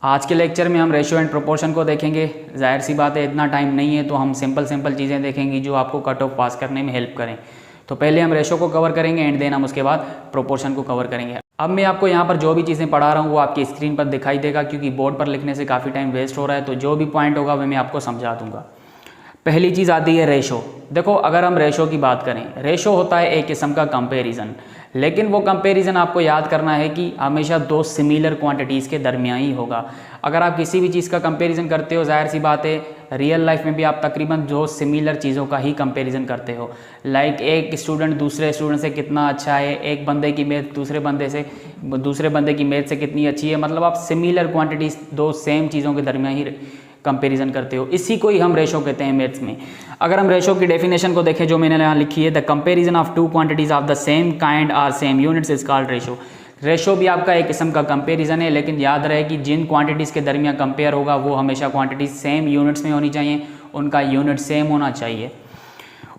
आज के लेक्चर में हम रेशियो एंड प्रोपोर्शन को देखेंगे। जाहिर सी बात है इतना टाइम नहीं है तो हम सिंपल चीज़ें देखेंगे जो आपको कट ऑफ पास करने में हेल्प करें। तो पहले हम रेशियो को कवर करेंगे एंड देन हम उसके बाद प्रोपोर्शन को कवर करेंगे। अब मैं आपको यहाँ पर जो भी चीज़ें पढ़ा रहा हूँ वो आपकी स्क्रीन पर दिखाई देगा, क्योंकि बोर्ड पर लिखने से काफ़ी टाइम वेस्ट हो रहा है। तो जो भी पॉइंट होगा वह मैं आपको समझा दूंगा। पहली चीज़ आती है रेशो। देखो, अगर हम रेशो की बात करें, रेशो होता है एक किस्म का कंपैरिजन, लेकिन वो कंपैरिजन आपको याद करना है कि हमेशा दो सिमिलर क्वांटिटीज़ के दरमियान ही होगा। अगर आप किसी भी चीज़ का कंपैरिजन करते हो, जाहिर सी बात है रियल लाइफ में भी आप तकरीबन दो सिमिलर चीज़ों का ही कंपैरिजन करते हो। लाइक एक स्टूडेंट दूसरे स्टूडेंट से कितना अच्छा है, एक बंदे की मैथ दूसरे बंदे की मैथ से कितनी अच्छी है, मतलब आप सिमिलर क्वांटिटीज़ दो सेम चीज़ों के दरमियान ही कंपैरिजन करते हो। इसी को ही हम रेशो कहते हैं मैथ्स में। अगर हम रेशो की डेफिनेशन को देखें जो मैंने यहाँ लिखी है, the comparison of two quantities of the same kind or same units is called ratio. Ratio भी आपका एक किस्म का कंपैरिजन है, लेकिन याद रहे कि जिन क्वांटिटीज़ के दरमियान कंपेयर होगा वो हमेशा क्वांटिटीज सेम यूनिट्स में होनी चाहिए, उनका यूनिट सेम होना चाहिए।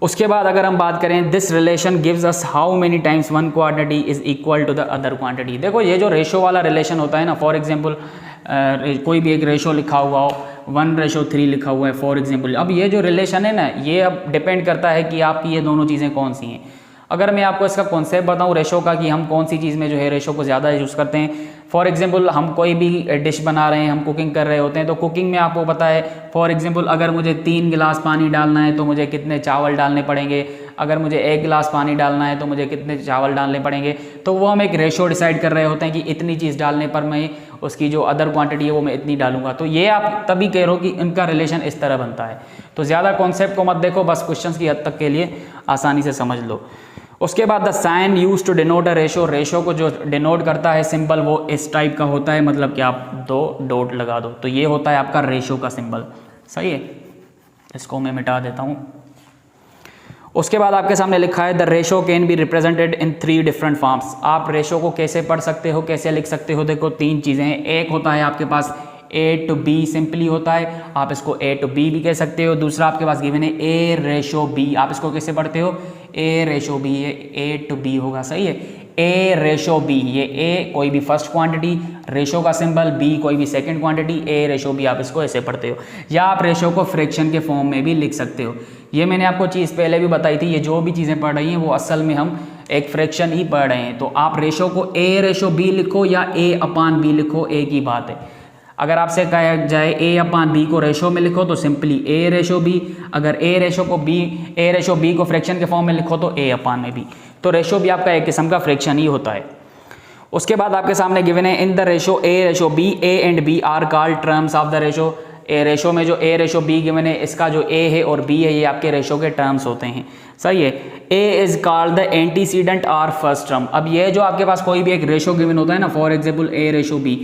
उसके बाद अगर हम बात करें, this relation gives us how many times one quantity is equal to the other quantity. देखो, ये जो रेशो वाला रिलेशन होता है ना, फॉर एग्जांपल कोई भी एक रेशो लिखा हुआ हो, 1:3 लिखा हुआ है फॉर एग्जांपल। अब ये जो रिलेशन है ना, ये अब डिपेंड करता है कि आपकी ये दोनों चीज़ें कौन सी हैं। अगर मैं आपको इसका कॉन्सेप्ट बताऊं रेशो का कि हम कौन सी चीज़ में जो है रेशो को ज़्यादा यूज़ करते हैं। फॉर एग्जांपल हम कोई भी डिश बना रहे हैं, हम कुकिंग कर रहे होते हैं, तो कुकिंग में आपको पता है फॉर एग्जांपल अगर मुझे 3 गिलास पानी डालना है तो मुझे कितने चावल डालने पड़ेंगे, अगर मुझे 1 गिलास पानी डालना है तो मुझे कितने चावल डालने पड़ेंगे। तो वो हम एक रेशो डिसाइड कर रहे होते हैं कि इतनी चीज़ डालने पर मैं उसकी जो अदर क्वांटिटी है वो मैं इतनी डालूंगा। तो ये आप तभी कह रहे हो कि इनका रिलेशन इस तरह बनता है। तो ज़्यादा कॉन्सेप्ट को मत देखो, बस क्वेश्चंस की हद तक के लिए आसानी से समझ लो। उसके बाद the sign use to denote a ratio. Ratio को जो डिनोट करता है सिंबल वो इस टाइप का होता है, मतलब कि आप 2 डॉट लगा दो तो ये होता है आपका रेशो का सिंबल। सही है, इसको मैं मिटा देता हूँ। उसके बाद आपके सामने लिखा है the ratio can be represented in 3 different forms. आप रेशो को कैसे पढ़ सकते हो, कैसे लिख सकते हो? देखो 3 चीज़ें हैं। एक होता है आपके पास A to B सिंपली होता है, आप इसको A to B भी कह सकते हो। दूसरा आपके पास गिवन है A:B, आप इसको कैसे पढ़ते हो? A:B, ये A to B होगा। सही है, A:B, ये A कोई भी फर्स्ट क्वांटिटी, रेशो का सिंबल, B कोई भी सेकंड क्वांटिटी, A:B आप इसको ऐसे पढ़ते हो। या आप रेशो को फ्रैक्शन के फॉर्म में भी लिख सकते हो। ये मैंने आपको चीज़ पहले भी बताई थी, ये जो भी चीज़ें पढ़ रही हैं वो असल में हम एक फ्रैक्शन ही पढ़ रहे हैं। तो आप रेशो को A:B लिखो या A/B लिखो, एक ही बात है। अगर आपसे कहा जाए A/B को रेशो में लिखो तो सिंपली A:B, अगर A:B को फ्रैक्शन के फॉर्म में लिखो तो A/B। तो रेशो भी आपका एक किस्म का फ्रैक्शन ही होता है। उसके बाद आपके सामने गिवन है in the ratio A:B, A and B are called terms of the ratio. Ratio में जो A:B गिवन है, इसका जो A है और B है ये आपके रेशो के टर्म्स होते हैं। सही है, A is called the antecedent और फर्स्ट टर्म। अब ये जो आपके पास कोई भी एक रेशो गिवन होता है ना, फॉर एग्जाम्पल A:B,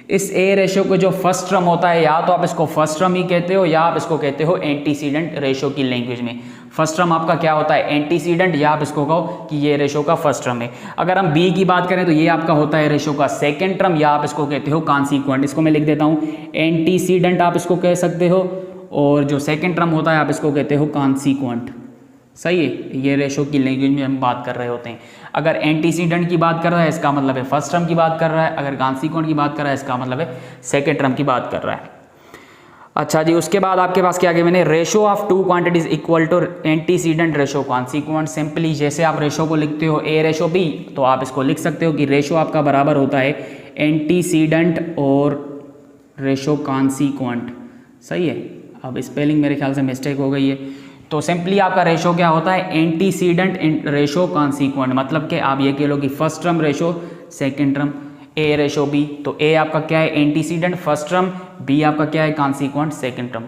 इस A रेशो को जो फर्स्ट टर्म होता है, या तो आप इसको फर्स्ट टर्म ही कहते हो या आप इसको कहते हो एंटीसीडेंट रेशो की लैंग्वेज में। फर्स्ट टर्म आपका क्या होता है? एंटीसीडेंट, या आप इसको कहो कि ये रेशो का फर्स्ट टर्म है। अगर हम B की बात करें तो ये आपका होता है रेशो का सेकंड टर्म, या आप इसको कहते हो कॉन्सिक्वेंट। इसको मैं लिख देता हूँ, एंटीसीडेंट आप इसको कह सकते हो, और जो सेकेंड टर्म होता है आप इसको कहते हो कॉन्सिक्वेंट। सही है, ये रेशो की लैंग्वेज में हम बात कर रहे होते हैं। अगर एंटीसीडेंट की बात कर रहा है इसका मतलब है फर्स्ट टर्म की बात कर रहा है, अगर कॉन्सिक्वेंट की बात कर रहा है इसका मतलब है सेकेंड टर्म की बात कर रहा है। अच्छा जी, उसके बाद आपके पास क्या गिवन है? Ratio of two quantities equal to antecedent ratio consequent. Simply जैसे आप रेशो को लिखते हो A:B, तो आप इसको लिख सकते हो कि रेशो आपका बराबर होता है एंटीसीडेंट और रेशो कॉन्सिक्वेंट। सही है, अब स्पेलिंग मेरे ख्याल से मिस्टेक हो गई है। तो सिंपली आपका रेशो क्या होता है? एंटीसीडेंट रेशो कॉन्सिक्वेंट, मतलब कि आप ये कह लो कि first term ratio second term A:B। तो A आपका क्या है? एंटीसीडेंट फर्स्ट टर्म, B आपका क्या है? Consequent second term.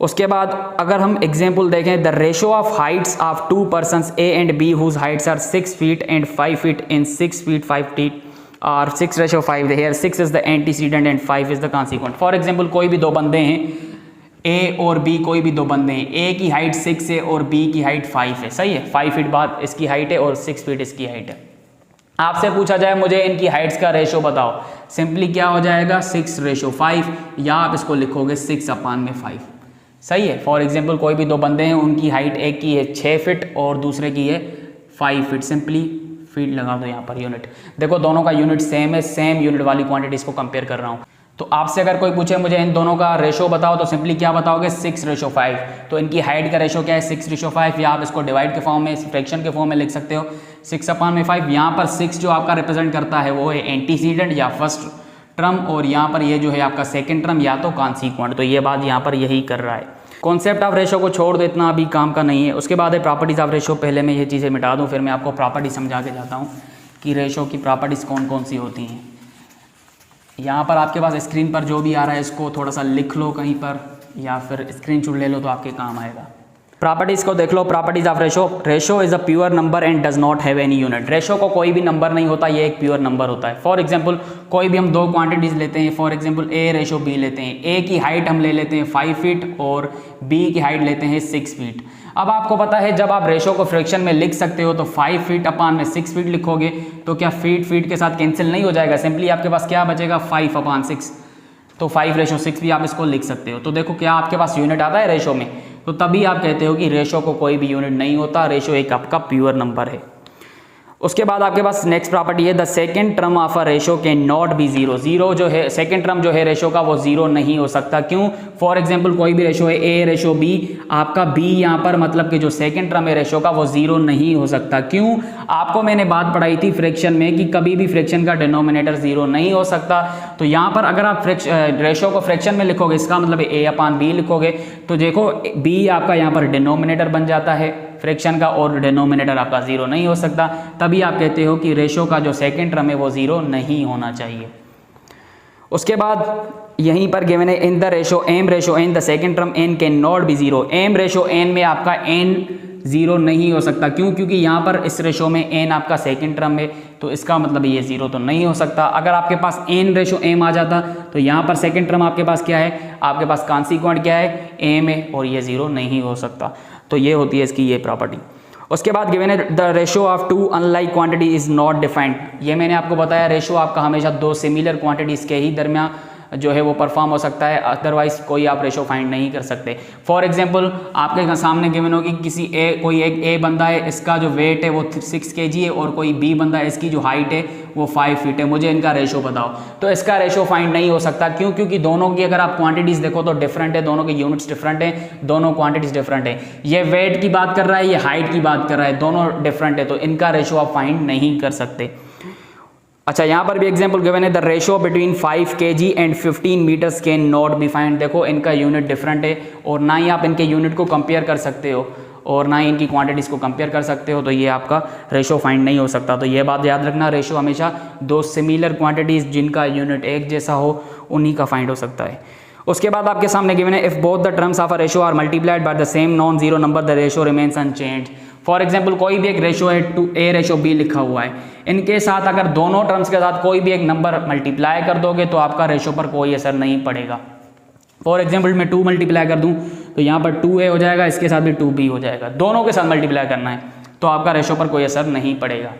उसके बाद अगर हम एग्जांपल देखें, the ratio of heights of 2 persons A and B whose heights are 6 feet and 5 feet in 6 feet 5 feet और 6:5, here 6 is the antecedent and 5 is the consequent। For example कोई भी 2 बंदे हैं, A और B, कोई भी 2 बंदे हैं, A की हाइट 6 है और B की हाइट 5 है। सही है, 5 फीट बाद इसकी हाइट है और 6 फीट इसकी हाइट है। आपसे पूछा जाए मुझे इनकी हाइट्स का रेशो बताओ, सिंपली क्या हो जाएगा? 6:5, या आप इसको लिखोगे 6/5। सही है, फॉर एग्जाम्पल कोई भी 2 बंदे हैं, उनकी हाइट एक की है 6 फीट और दूसरे की है 5 फीट। सिंपली फीट लगा दो यहाँ पर यूनिट। देखो दोनों का यूनिट सेम है, सेम यूनिट वाली क्वांटिटीज को कंपेयर कर रहा हूँ। तो आपसे अगर कोई पूछे मुझे इन दोनों का रेशो बताओ तो सिंपली क्या बताओगे 6:5। तो इनकी हाइट का रेशो क्या है 6:5, या आप इसको डिवाइड के फॉर्म में फ्रैक्शन के फॉर्म में लिख सकते हो 6/5। यहाँ पर 6 जो आपका रिप्रेजेंट करता है वो है एंटीसीडेंट या फर्स्ट टर्म, और यहाँ पर ये जो है आपका सेकेंड टर्म या तो कॉन्सिक्वेंट। तो ये बात यहाँ पर यही कर रहा है। कॉन्सेप्ट ऑफ रेशो को छोड़ दो, इतना अभी काम का नहीं है। उसके बाद है प्रॉपर्टीज़ ऑफ रेशो। पहले मैं ये चीज़ें मिटा दूँ, फिर मैं आपको प्रॉपर्टी समझा के जाता हूँ कि रेशो की प्रॉपर्टीज़ कौन कौन सी होती हैं। यहाँ पर आपके पास स्क्रीन पर जो भी आ रहा है इसको थोड़ा सा लिख लो कहीं पर, या फिर स्क्रीनशॉट ले लो तो आपके काम आएगा। प्रॉपर्टीज़ को देख लो। Properties of ratio. Ratio is a pure number and does not have any unit. Ratio को कोई भी नंबर नहीं होता, ये एक प्योर नंबर होता है। फॉर एग्जांपल कोई भी हम दो क्वांटिटीज़ लेते हैं, फॉर एग्जांपल A/B लेते हैं। A की हाइट हम ले लेते हैं 5 फीट और B की हाइट लेते हैं 6 फीट। अब आपको पता है जब आप रेशो को फ्रैक्शन में लिख सकते हो तो 5 फीट अपान में 6 फीट लिखोगे तो क्या फीट के साथ कैंसिल नहीं हो जाएगा? सिंपली आपके पास क्या बचेगा 5/6। तो 5:6 भी आप इसको लिख सकते हो। तो देखो क्या आपके पास यूनिट आता है रेशो में, तो तभी आप कहते हो कि रेशो को कोई भी यूनिट नहीं होता, रेशो एक आपका प्योर नंबर है। उसके बाद आपके पास नेक्स्ट प्रॉपर्टी है the second term of a ratio can not B zero. Zero जो है सेकेंड टर्म जो है रेशो का वो जीरो नहीं हो सकता। क्यों? फॉर एग्जांपल कोई भी रेशो है A/B, आपका B यहाँ पर मतलब कि जो सेकेंड टर्म है रेशो का वो जीरो नहीं हो सकता। क्यों? आपको मैंने बात पढ़ाई थी फ्रैक्शन में कि कभी भी फ्रैक्शन का डिनोमिनेटर जीरो नहीं हो सकता। तो यहाँ पर अगर आप रेशो को फ्रैक्शन में लिखोगे, इसका मतलब A/B लिखोगे, तो देखो B आपका यहाँ पर डिनोमिनेटर बन जाता है फ्रैक्शन का, और डिनोमिनेटर आपका जीरो नहीं हो सकता। तभी आप कहते हो कि रेशो का जो सेकेंड टर्म है वो जीरो नहीं होना चाहिए। उसके बाद यहीं पर गिवन है in the ratio m/n the second term n can not B zero. m/n में आपका n जीरो नहीं हो सकता। क्यों? क्योंकि यहाँ पर इस रेशो में n आपका सेकेंड टर्म है, तो इसका मतलब ये जीरो तो नहीं हो सकता। अगर आपके पास n/m आ जाता तो यहाँ पर सेकेंड टर्म आपके पास क्या है, आपके पास कॉन्सिक्वेंट क्या है m है, और ये जीरो नहीं हो सकता। तो ये होती है इसकी ये प्रॉपर्टी। उसके बाद गिवन है the ratio of two unlike quantity is not defined. ये मैंने आपको बताया रेशो आपका हमेशा दो सिमिलर क्वांटिटीज़ के ही दरमियान जो है वो परफॉर्म हो सकता है, अदरवाइज कोई आप रेशो फाइंड नहीं कर सकते। फॉर एग्जांपल आपके सामने गिवन होगी किसी कोई एक A बंदा है, इसका जो वेट है वो 6 kg है, और कोई B बंदा है इसकी जो हाइट है वो 5 फीट है, मुझे इनका रेशो बताओ। तो इसका रेशो फाइंड नहीं हो सकता। क्यों? क्योंकि दोनों की अगर आप क्वांटिटीज़ देखो तो डिफरेंट है, दोनों के यूनिट्स डिफरेंट है, दोनों क्वांटिटीज़ डिफरेंट है। ये वेट की बात कर रहा है, ये हाइट की बात कर रहा है, दोनों डिफरेंट है, तो इनका रेशो आप फाइंड नहीं कर सकते। अच्छा, यहाँ पर भी एग्जांपल गिवन है the ratio between 5 kg and 15 metres can not be find. देखो इनका यूनिट डिफरेंट है, और ना ही आप इनके यूनिट को कंपेयर कर सकते हो, और ना ही इनकी क्वांटिटीज़ को कंपेयर कर सकते हो, तो ये आपका रेशो फाइंड नहीं हो सकता। तो ये बात याद रखना, रेशो हमेशा दो सिमिलर क्वांटिटीज़ जिनका यूनिट एक जैसा हो उन्हीं का फाइंड हो सकता है। उसके बाद आपके सामने गिवन है if both the terms of a ratio are multiplied by the same non zero number the ratio remains unchanged. For example कोई भी एक रेशो है A/B लिखा हुआ है, इनके साथ अगर दोनों टर्म्स के साथ कोई भी एक नंबर मल्टीप्लाई कर दोगे तो आपका रेशो पर कोई असर नहीं पड़ेगा। फॉर एग्जाम्पल मैं 2 मल्टीप्लाई कर दूं तो यहाँ पर 2A हो जाएगा, इसके साथ भी 2B हो जाएगा, दोनों के साथ मल्टीप्लाई करना है तो आपका रेशो पर कोई असर नहीं पड़ेगा।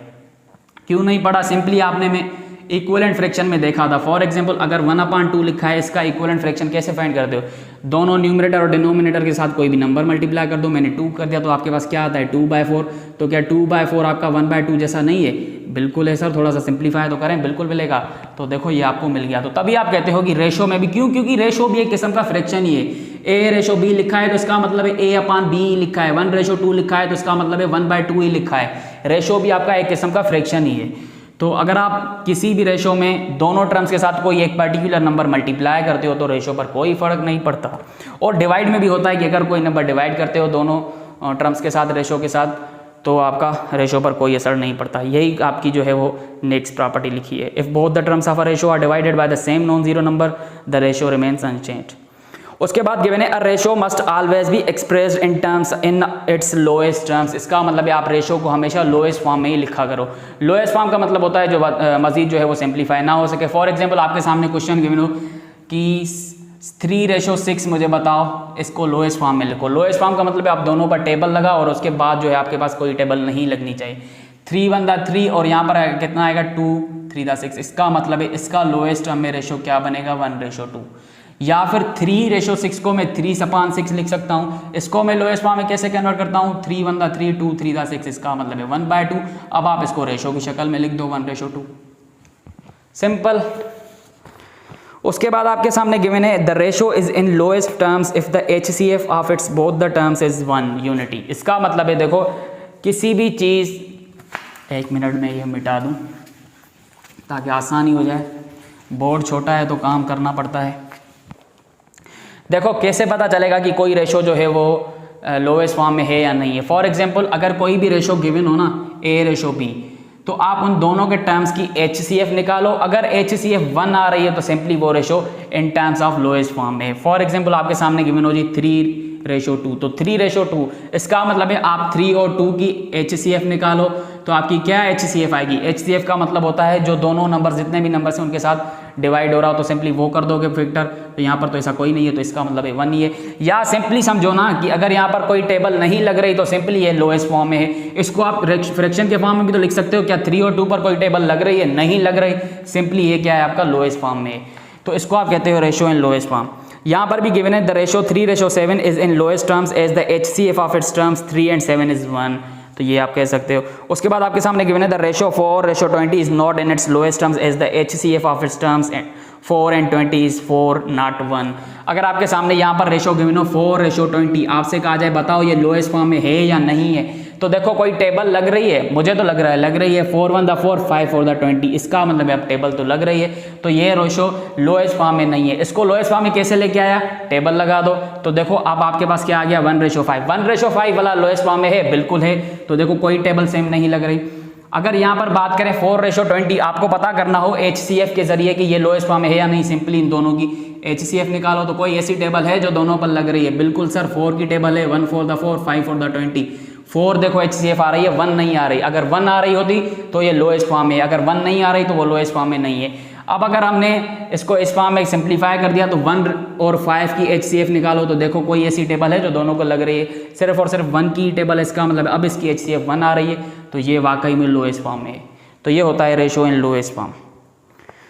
क्यों नहीं पड़ा? सिंपली आपने में इक्विवेलेंट फ्रैक्शन में देखा था। फॉर एग्जांपल अगर 1/2 लिखा है, इसका इक्विवेलेंट फ्रैक्शन कैसे फाइंड करते हो? दोनों न्यूमरेटर और डिनोमिनेटर के साथ कोई भी नंबर मल्टीप्लाई कर दो। मैंने 2 कर दिया तो आपके पास क्या आता है 2/4। तो क्या 2/4 आपका 1/2 जैसा नहीं है? बिल्कुल है सर, थोड़ा सा सिंप्लीफाई तो करें, बिल्कुल मिलेगा। तो देखो ये आपको मिल गया। तो तभी आप कहते हो कि रेशो में भी, क्यों? क्योंकि रेशो भी एक किस्म का फ्रैक्शन ही है। A/B लिखा है तो इसका मतलब है A/B लिखा है, 1/2 लिखा है तो इसका मतलब है 1/2 ही लिखा है। रेशो भी आपका एक किस्म का फ्रैक्शन ही है। तो अगर आप किसी भी रेशो में दोनों टर्म्स के साथ कोई एक पर्टिकुलर नंबर मल्टीप्लाई करते हो तो रेशो पर कोई फर्क नहीं पड़ता। और डिवाइड में भी होता है कि अगर कोई नंबर डिवाइड करते हो दोनों टर्म्स के साथ रेशो के साथ तो आपका रेशो पर कोई असर नहीं पड़ता। यही आपकी जो है वो नेक्स्ट प्रॉपर्टी लिखी है। If both the terms of a ratio are divided by the same non zero number the ratio remains unchanged. उसके बाद गिवन है a ratio must always be expressed in terms in its lowest terms. इसका मतलब है आप ratio को हमेशा lowest form में ही लिखा करो। लोएस्ट फॉर्म का मतलब होता है जो मजीद जो है वो सिंप्लीफाई ना हो सके। फॉर एग्जांपल आपके सामने क्वेश्चन गिवन हो कि 3:6 मुझे बताओ, इसको लोएस्ट फॉर्म में लिखो। लोएस्ट फॉर्म का मतलब है आप दोनों पर टेबल लगा और उसके बाद जो है आपके पास कोई टेबल नहीं लगनी चाहिए। 3 और यहाँ पर कितना आएगा 2 3/6। इसका मतलब है इसका लोएस्ट टर्म में रेशो क्या बनेगा 1:2। या फिर 3:6 को मैं 3/6 लिख सकता हूँ। इसको मैं लोएस्ट फॉर्म में कैसे कन्वर्ट करता हूँ 3 2 3/6। इसका मतलब है 1/2। अब आप इसको रेशो की शक्ल में लिख दो 1:2। सिंपल। उसके बाद आपके सामने गिवन है the ratio is in lowest terms if the HCF of it's both the terms is 1 unity. इसका मतलब है देखो किसी भी चीज़, एक मिनट में ये मिटा दूं ताकि आसानी हो जाए, बोर्ड छोटा है तो काम करना पड़ता है। देखो कैसे पता चलेगा कि कोई रेशो जो है वो लोएस्ट फॉर्म में है या नहीं है। फॉर एग्जांपल अगर कोई भी रेशो गिवन हो ना A/B, तो आप उन दोनों के टर्म्स की HCF निकालो। अगर HCF 1 आ रही है तो सिंपली वो ratio in terms of lowest form में है। फॉर एग्जांपल आपके सामने गिवन हो जी 3/2, तो 3/2, इसका मतलब है आप 3 और 2 की HCF निकालो तो आपकी क्या HCF आएगी। HCF का मतलब होता है जो दोनों नंबर जितने भी नंबर हैं उनके साथ डिवाइड हो रहा हो तो सिंपली वो कर दोगे फैक्टर। तो यहाँ पर तो ऐसा कोई नहीं है तो इसका मतलब है 1 ही है। या सिंपली समझो ना कि अगर यहाँ पर कोई टेबल नहीं लग रही तो सिंपली ये लोएस्ट फॉर्म में है। इसको आप फ्रैक्शन के फॉर्म में भी तो लिख सकते हो, क्या 3 और 2 पर कोई टेबल लग रही है, नहीं लग रही, सिंपली ये क्या है आपका लोएस्ट फॉर्म में है। तो इसको आप कहते हो रेशो इन लोएस्ट फॉर्म। यहाँ पर भी गिवन है the ratio 3/7 is in lowest terms as the HCF of its terms 3 and 7 is 1, तो ये आप कह सकते हो। उसके बाद आपके सामने गिवन है the ratio 4/20 is not in its lowest terms as the HCF of its terms 4 and 20 is 4 not 1। अगर आपके सामने यहाँ पर रेशो गिवन हो 4/20, आपसे कहा जाए बताओ ये लोएस्ट फॉर्म में है या नहीं है, तो देखो कोई टेबल लग रही है, मुझे तो लग रही है 4 1 4 5 4 20, इसका मतलब अब टेबल तो लग रही है, तो ये रेशो लोएस्ट फॉर्म में नहीं है। इसको लोएस्ट फॉर्म में कैसे लेके आया, टेबल लगा दो, तो देखो अब आपके पास क्या आ गया 1/5। 1/5 वाला लोएस्ट फॉर्म में है, बिल्कुल है, तो देखो कोई टेबल सेम नहीं लग रही। अगर यहाँ पर बात करें 4/20, आपको पता करना हो HCF के जरिए कि ये लोएस्ट फॉर्म में है या नहीं, सिंपली इन दोनों की HCF निकालो। तो कोई ऐसी टेबल है जो दोनों पर लग रही है, बिल्कुल सर 4 की टेबल है, 1 4 4 5 4 20। 4 देखो HCF आ रही है, 1 नहीं आ रही। अगर 1 आ रही होती तो ये लोएस्ट फॉर्म में है, अगर 1 नहीं आ रही तो वो लोएस्ट फॉर्म में नहीं है। अब अगर हमने इसको इस फॉर्म में सिंप्लीफाई कर दिया तो 1 और 5 की HCF निकालो, तो देखो कोई ऐसी टेबल है जो दोनों को लग रही है, सिर्फ और सिर्फ 1 की टेबल है, इसका मतलब अब इसकी HCF 1 आ रही है, तो ये वाकई में लोएस्ट फॉर्म में है। तो ये होता है रेशो इन लोएस्ट फॉर्म।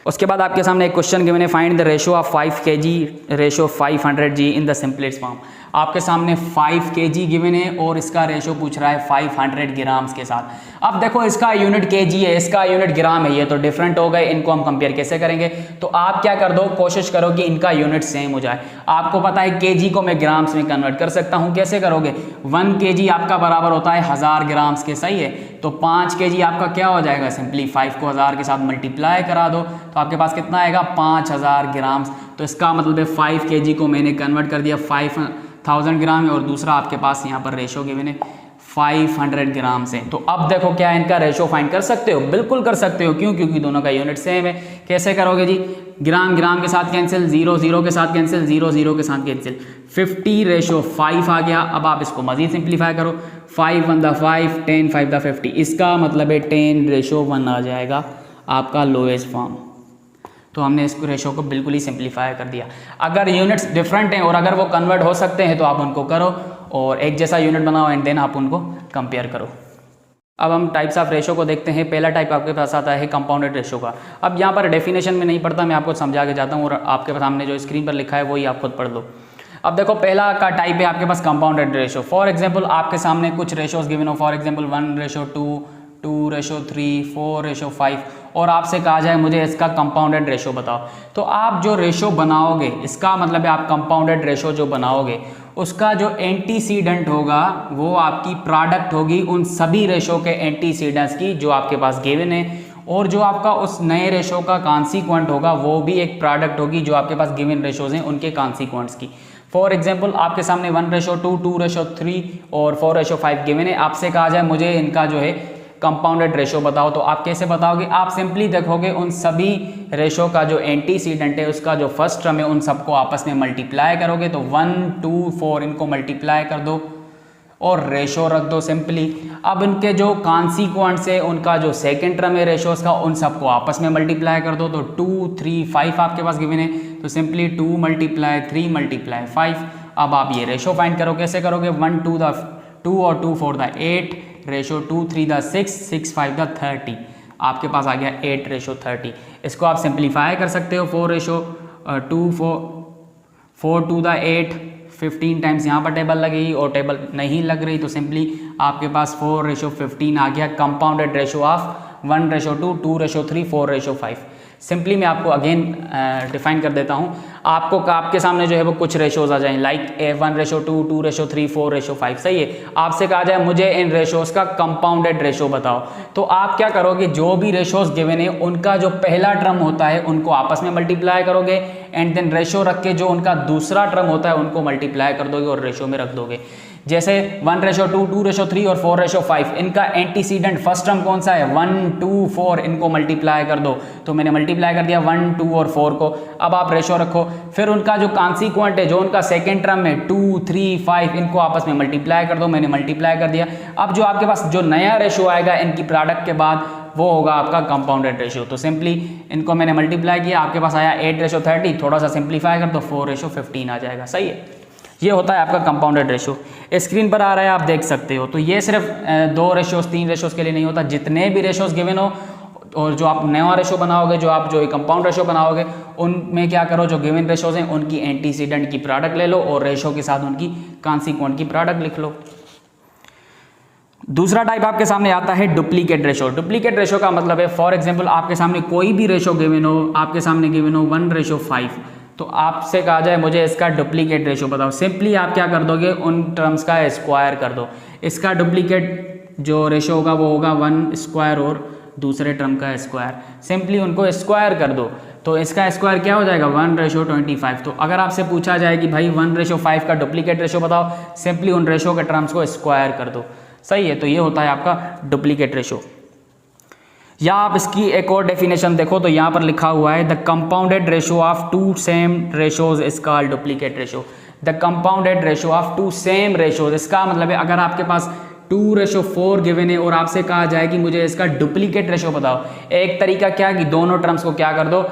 उसके बाद आपके सामने एक क्वेश्चन गिवन है, find the ratio of 5 kg ratio 500 g in the simplest form. आपके सामने 5 kg गिवन है और इसका रेशो पूछ रहा है 500 ग्राम्स के साथ। अब देखो इसका यूनिट kg है, इसका यूनिट ग्राम है, ये तो डिफरेंट हो गए, इनको हम कंपेयर कैसे करेंगे। तो आप क्या कर दो, कोशिश करो कि इनका यूनिट सेम हो जाए। आपको पता है kg को मैं ग्राम्स में कन्वर्ट कर सकता हूँ, कैसे करोगे, 1 kg आपका बराबर होता है 1000 ग्राम्स के, सही है। तो 5 kg आपका क्या हो जाएगा, सिंपली 5 को 1000 के साथ मल्टीप्लाई करा दो तो आपके पास कितना आएगा 5000 ग्राम्स। तो इसका मतलब है 5 kg को मैंने कन्वर्ट कर दिया 5000 ग्राम में, और दूसरा आपके पास यहाँ पर रेशो गिवन है 500 ग्राम से। तो अब देखो क्या इनका रेशो फाइंड कर सकते हो, बिल्कुल कर सकते हो, क्यों, क्योंकि दोनों का यूनिट सेम है। कैसे करोगे जी, ग्राम ग्राम के साथ कैंसिल, 0 0 के साथ कैंसिल, 0 0 के साथ कैंसिल, 50/5 आ गया। अब आप इसको मजीद सिंप्लीफाई करो, 5 1 5 10 5 50, इसका मतलब है 10/1 आ जाएगा आपका लोएस्ट फॉर्म। तो हमने इस रेशो को बिल्कुल ही सिंप्लीफाई कर दिया। अगर यूनिट्स डिफरेंट हैं और अगर वो कन्वर्ट हो सकते हैं तो आप उनको करो और एक जैसा यूनिट बनाओ एंड देन आप उनको कंपेयर करो। अब हम टाइप्स ऑफ रेशो को देखते हैं। पहला टाइप आपके पास आता है कंपाउंडेड रेशो का। अब यहाँ पर डेफिनेशन में नहीं पढ़ता, मैं आपको समझा के जाता हूँ और आपके सामने जो स्क्रीन पर लिखा है वही आप खुद पढ़ लो। अब देखो पहला का टाइप है आपके पास कंपाउंडेड रेशो। फॉर एग्जांपल आपके सामने कुछ रेशोज गिवन हो, फॉर एग्जांपल 1/2, 2/3, 4/5, और आपसे कहा जाए मुझे इसका कंपाउंडेड रेशो बताओ। तो आप जो रेशो बनाओगे, इसका मतलब है आप कंपाउंडेड रेशो जो बनाओगे उसका जो एंटीसीडेंट होगा वो आपकी प्रोडक्ट होगी उन सभी रेशो के एंटीसीडेंट्स की जो आपके पास गिवन है, और जो आपका उस नए रेशो का कॉन्सिक्वेंट होगा वो भी एक प्रोडक्ट होगी जो आपके पास गिवन रेशोज हैं उनके कॉन्सिक्वेंट्स की। फॉर एग्जांपल आपके सामने 1/2, 2/3 और 4/5 गिवन है। आपसे कहा जाए मुझे इनका जो है कंपाउंडेड रेशो बताओ, तो आप कैसे बताओगे, आप सिंपली देखोगे उन सभी रेशो का जो एंटीसीडेंट है उसका जो फर्स्ट टर्म है उन सबको आपस में मल्टीप्लाई करोगे। तो 1 2 4 इनको मल्टीप्लाई कर दो और रेशो रख दो सिंपली। अब इनके जो कॉन्सिक्वेंट्स है उनका जो सेकंड टर्म है रेशोज का उन सबको आपस में मल्टीप्लाई कर दो। तो 2 3 5 आपके पास गिवन है, तो सिंपली 2 × 3 × 5। अब आप ये रेशो फाइंड करो, कैसे करोगे, 1 2 और 2 4 8, रेशो 2 3 6 6 5 30, आपके पास आ गया 8/30। इसको आप सिंप्लीफाई कर सकते हो, 4/2 4 2 8, 15 टाइम्स यहाँ पर टेबल लगेगी और टेबल नहीं लग रही तो सिंपली आपके पास 4/15 आ गया कंपाउंडेड रेशो ऑफ 1/2, 2/3, 4/5। सिंपली मैं आपको अगेन डिफाइन कर देता हूँ। आपके सामने जो है वो कुछ रेशोज आ जाएं, लाइक 1:2, 2:3, 4:5, सही है। आपसे कहा जाए मुझे इन रेशोज का कंपाउंडेड रेशो बताओ, तो आप क्या करोगे, जो भी रेशोज गिवन है उनका जो पहला टर्म होता है उनको आपस में मल्टीप्लाई करोगे, एंड देन रेशो रख के जो उनका दूसरा टर्म होता है उनको मल्टीप्लाई कर दोगे और रेशो में रख दोगे। जैसे 1:2, 2:3 और 4:5, इनका एंटीसीडेंट फर्स्ट टर्म कौन सा है, 1, 2, 4, इनको मल्टीप्लाई कर दो, तो मैंने मल्टीप्लाई कर दिया 1, 2 और 4 को। अब आप रेशो रखो, फिर उनका जो कॉन्सिक्वेंट है, जो उनका सेकेंड टर्म है 2, 3, 5, इनको आपस में मल्टीप्लाई कर दो, मैंने मल्टीप्लाई कर दिया। अब जो आपके पास जो नया रेशो आएगा इनकी प्रोडक्ट के बाद, वो होगा आपका कंपाउंडेड रेशियो। तो सिंपली इनको मैंने मल्टीप्लाई किया, आपके पास आया 8:30, थोड़ा सा सिंप्लीफाई कर दो 4:15 आ जाएगा, सही है। ये होता है आपका कंपाउंडेड रेशियो। स्क्रीन पर आ रहा है, आप देख सकते हो। तो ये सिर्फ 2 रेशियोज 3 रेशियोज के लिए नहीं होता, जितने भी रेशियोज गिवन हो और जो आप नया रेशियो बनाओगे, जो आप जो कंपाउंड रेशियो बनाओगे, उनमें क्या करो, जो गिवन रेशियोज हैं उनकी एंटीसीडेंट की प्रोडक्ट ले लो और रेशियो के साथ उनकी कॉन्सिक्वेंट की प्रोडक्ट लिख लो। दूसरा टाइप आपके सामने आता है डुप्लीकेट रेशो। डुप्लीकेट रेशो का मतलब है, फॉर एग्जांपल आपके सामने कोई भी रेशो गिवन हो, आपके सामने गिवन हो 1:5, तो आपसे कहा जाए मुझे इसका डुप्लीकेट रेशो बताओ। सिंपली आप क्या कर दोगे, उन टर्म्स का स्क्वायर कर दो। इसका डुप्लीकेट जो रेशो होगा वो होगा 1² और दूसरे टर्म का स्क्वायर, सिंपली उनको स्क्वायर कर दो। तो इसका स्क्वायर क्या हो जाएगा, 1:25। तो अगर आपसे पूछा जाए कि भाई 1:5 का डुप्लीकेट रेशो बताओ, सिंपली उन रेशो के टर्म्स को स्क्वायर कर दो, सही है। तो ये होता है आपका डुप्लीकेट रेशो। या आप इसकी एक और डेफिनेशन देखो, तो यहाँ पर लिखा हुआ है the compounded ratio of 2 same ratios is called duplicate ratio. The compounded ratio of 2 same ratios, इसका मतलब है अगर आपके पास 2:4 गिवन है और आपसे कहा जाए कि मुझे इसका डुप्लीकेट रेशो बताओ, एक तरीका क्या कि दोनों टर्म्स को क्या कर दो,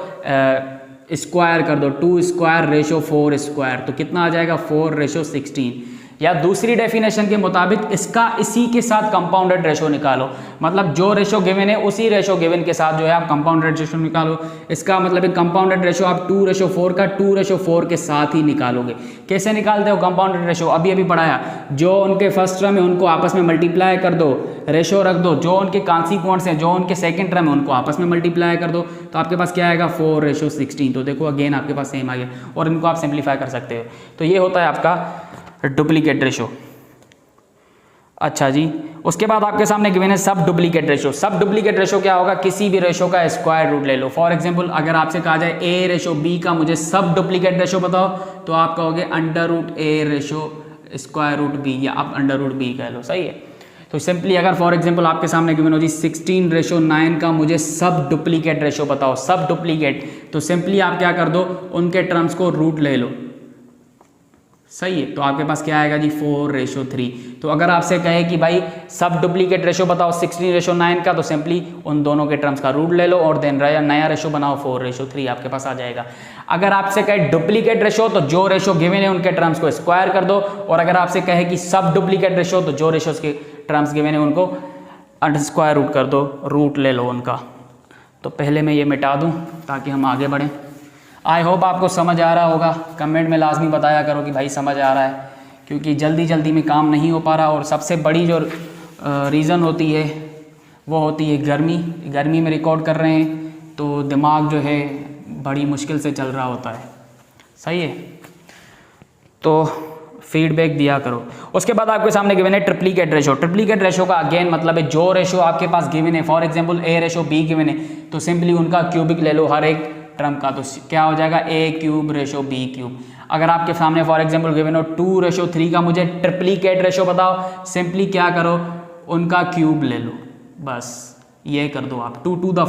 स्क्वायर कर दो, 2² 4², तो कितना आ जाएगा 4:16। या दूसरी डेफिनेशन के मुताबिक इसका इसी के साथ कंपाउंडेड रेशो निकालो, मतलब जो रेशो गिवन है उसी रेशो गिवन के साथ जो है आप कंपाउंडेड रेशो निकालो। इसका मतलब है कंपाउंडेड रेशो आप 2:4 का 2:4 के साथ ही निकालोगे। कैसे निकालते हो कंपाउंडेड रेशो, अभी अभी पढ़ाया। जो उनके फर्स्ट टर्म है उनको आपस में मल्टीप्लाई कर दो, रेशो रख दो, जो उनके कॉन्सिक्वेंट्स हैं, जो उनके सेकंड टर्म है उनको आपस में मल्टीप्लाई कर दो, तो आपके पास क्या आएगा 4:16। तो देखो अगेन आपके पास सेम आ गया, और इनको आप सिंप्लीफाई कर सकते हो। तो ये होता है आपका डुप्लीकेट रेशो। अच्छा जी, उसके बाद आपके सामने गिवन है सब डुप्लीकेट रेशो। सब डुप्लीकेट रेशो क्या होगा, किसी भी रेशो का स्क्वायर रूट ले लो। फॉर एग्जांपल अगर आपसे कहा जाए A:B का मुझे सब डुप्लीकेट रेशो बताओ, तो आप कहोगे √A/√B, या आप √B कह लो, सही है। तो सिंपली अगर फॉर एग्जांपल आपके सामने गिवन हो जी 16:9 का मुझे सब डुप्लीकेट रेशो बताओ, सब डुप्लीकेट, तो सिंपली आप क्या कर दो, उनके टर्म्स को रूट ले लो, सही है। तो आपके पास क्या आएगा जी 4:3। तो अगर आपसे कहे कि भाई सब डुप्लीकेट रेशो बताओ 16:9 का, तो सिंपली उन दोनों के टर्म्स का रूट ले लो और देन नया रेशो बनाओ 4:3, आपके पास आ जाएगा। अगर आपसे कहे डुप्लीकेट रेशो, तो जो रेशो गिवन है उनके टर्म्स को स्क्वायर कर दो, और अगर आपसे कहे कि सब डुप्लीकेट रेशो, तो जो रेशोज के टर्म्स गिवन है उनको स्क्वायर रूट कर दो, रूट ले लो उनका। तो पहले मैं ये मिटा दूँ ताकि हम आगे बढ़ें। आई होप आपको समझ आ रहा होगा, कमेंट में लाजमी बताया करो कि भाई समझ आ रहा है, क्योंकि जल्दी जल्दी में काम नहीं हो पा रहा। और सबसे बड़ी जो रीज़न होती है वो होती है गर्मी। गर्मी में रिकॉर्ड कर रहे हैं तो दिमाग जो है बड़ी मुश्किल से चल रहा होता है, सही है। तो फीडबैक दिया करो। उसके बाद आपके सामने गिवन है ट्रिप्लीकेट रेशो। ट्रिप्लीकेट रेशो का अगेन मतलब है जो रेशो आपके पास गिवन है, फॉर एग्जांपल A/B गिवन है, तो सिंपली उनका क्यूबिक ले लो हर एक टर्म का, तो क्या हो जाएगा A3/B3। अगर आपके सामने फॉर एग्जांपल गिवन हो 2:3 का मुझे ट्रिप्लीकेट रेशो बताओ, सिंपली क्या करो, उनका क्यूब ले लो, बस ये कर दो आप। 2⁴,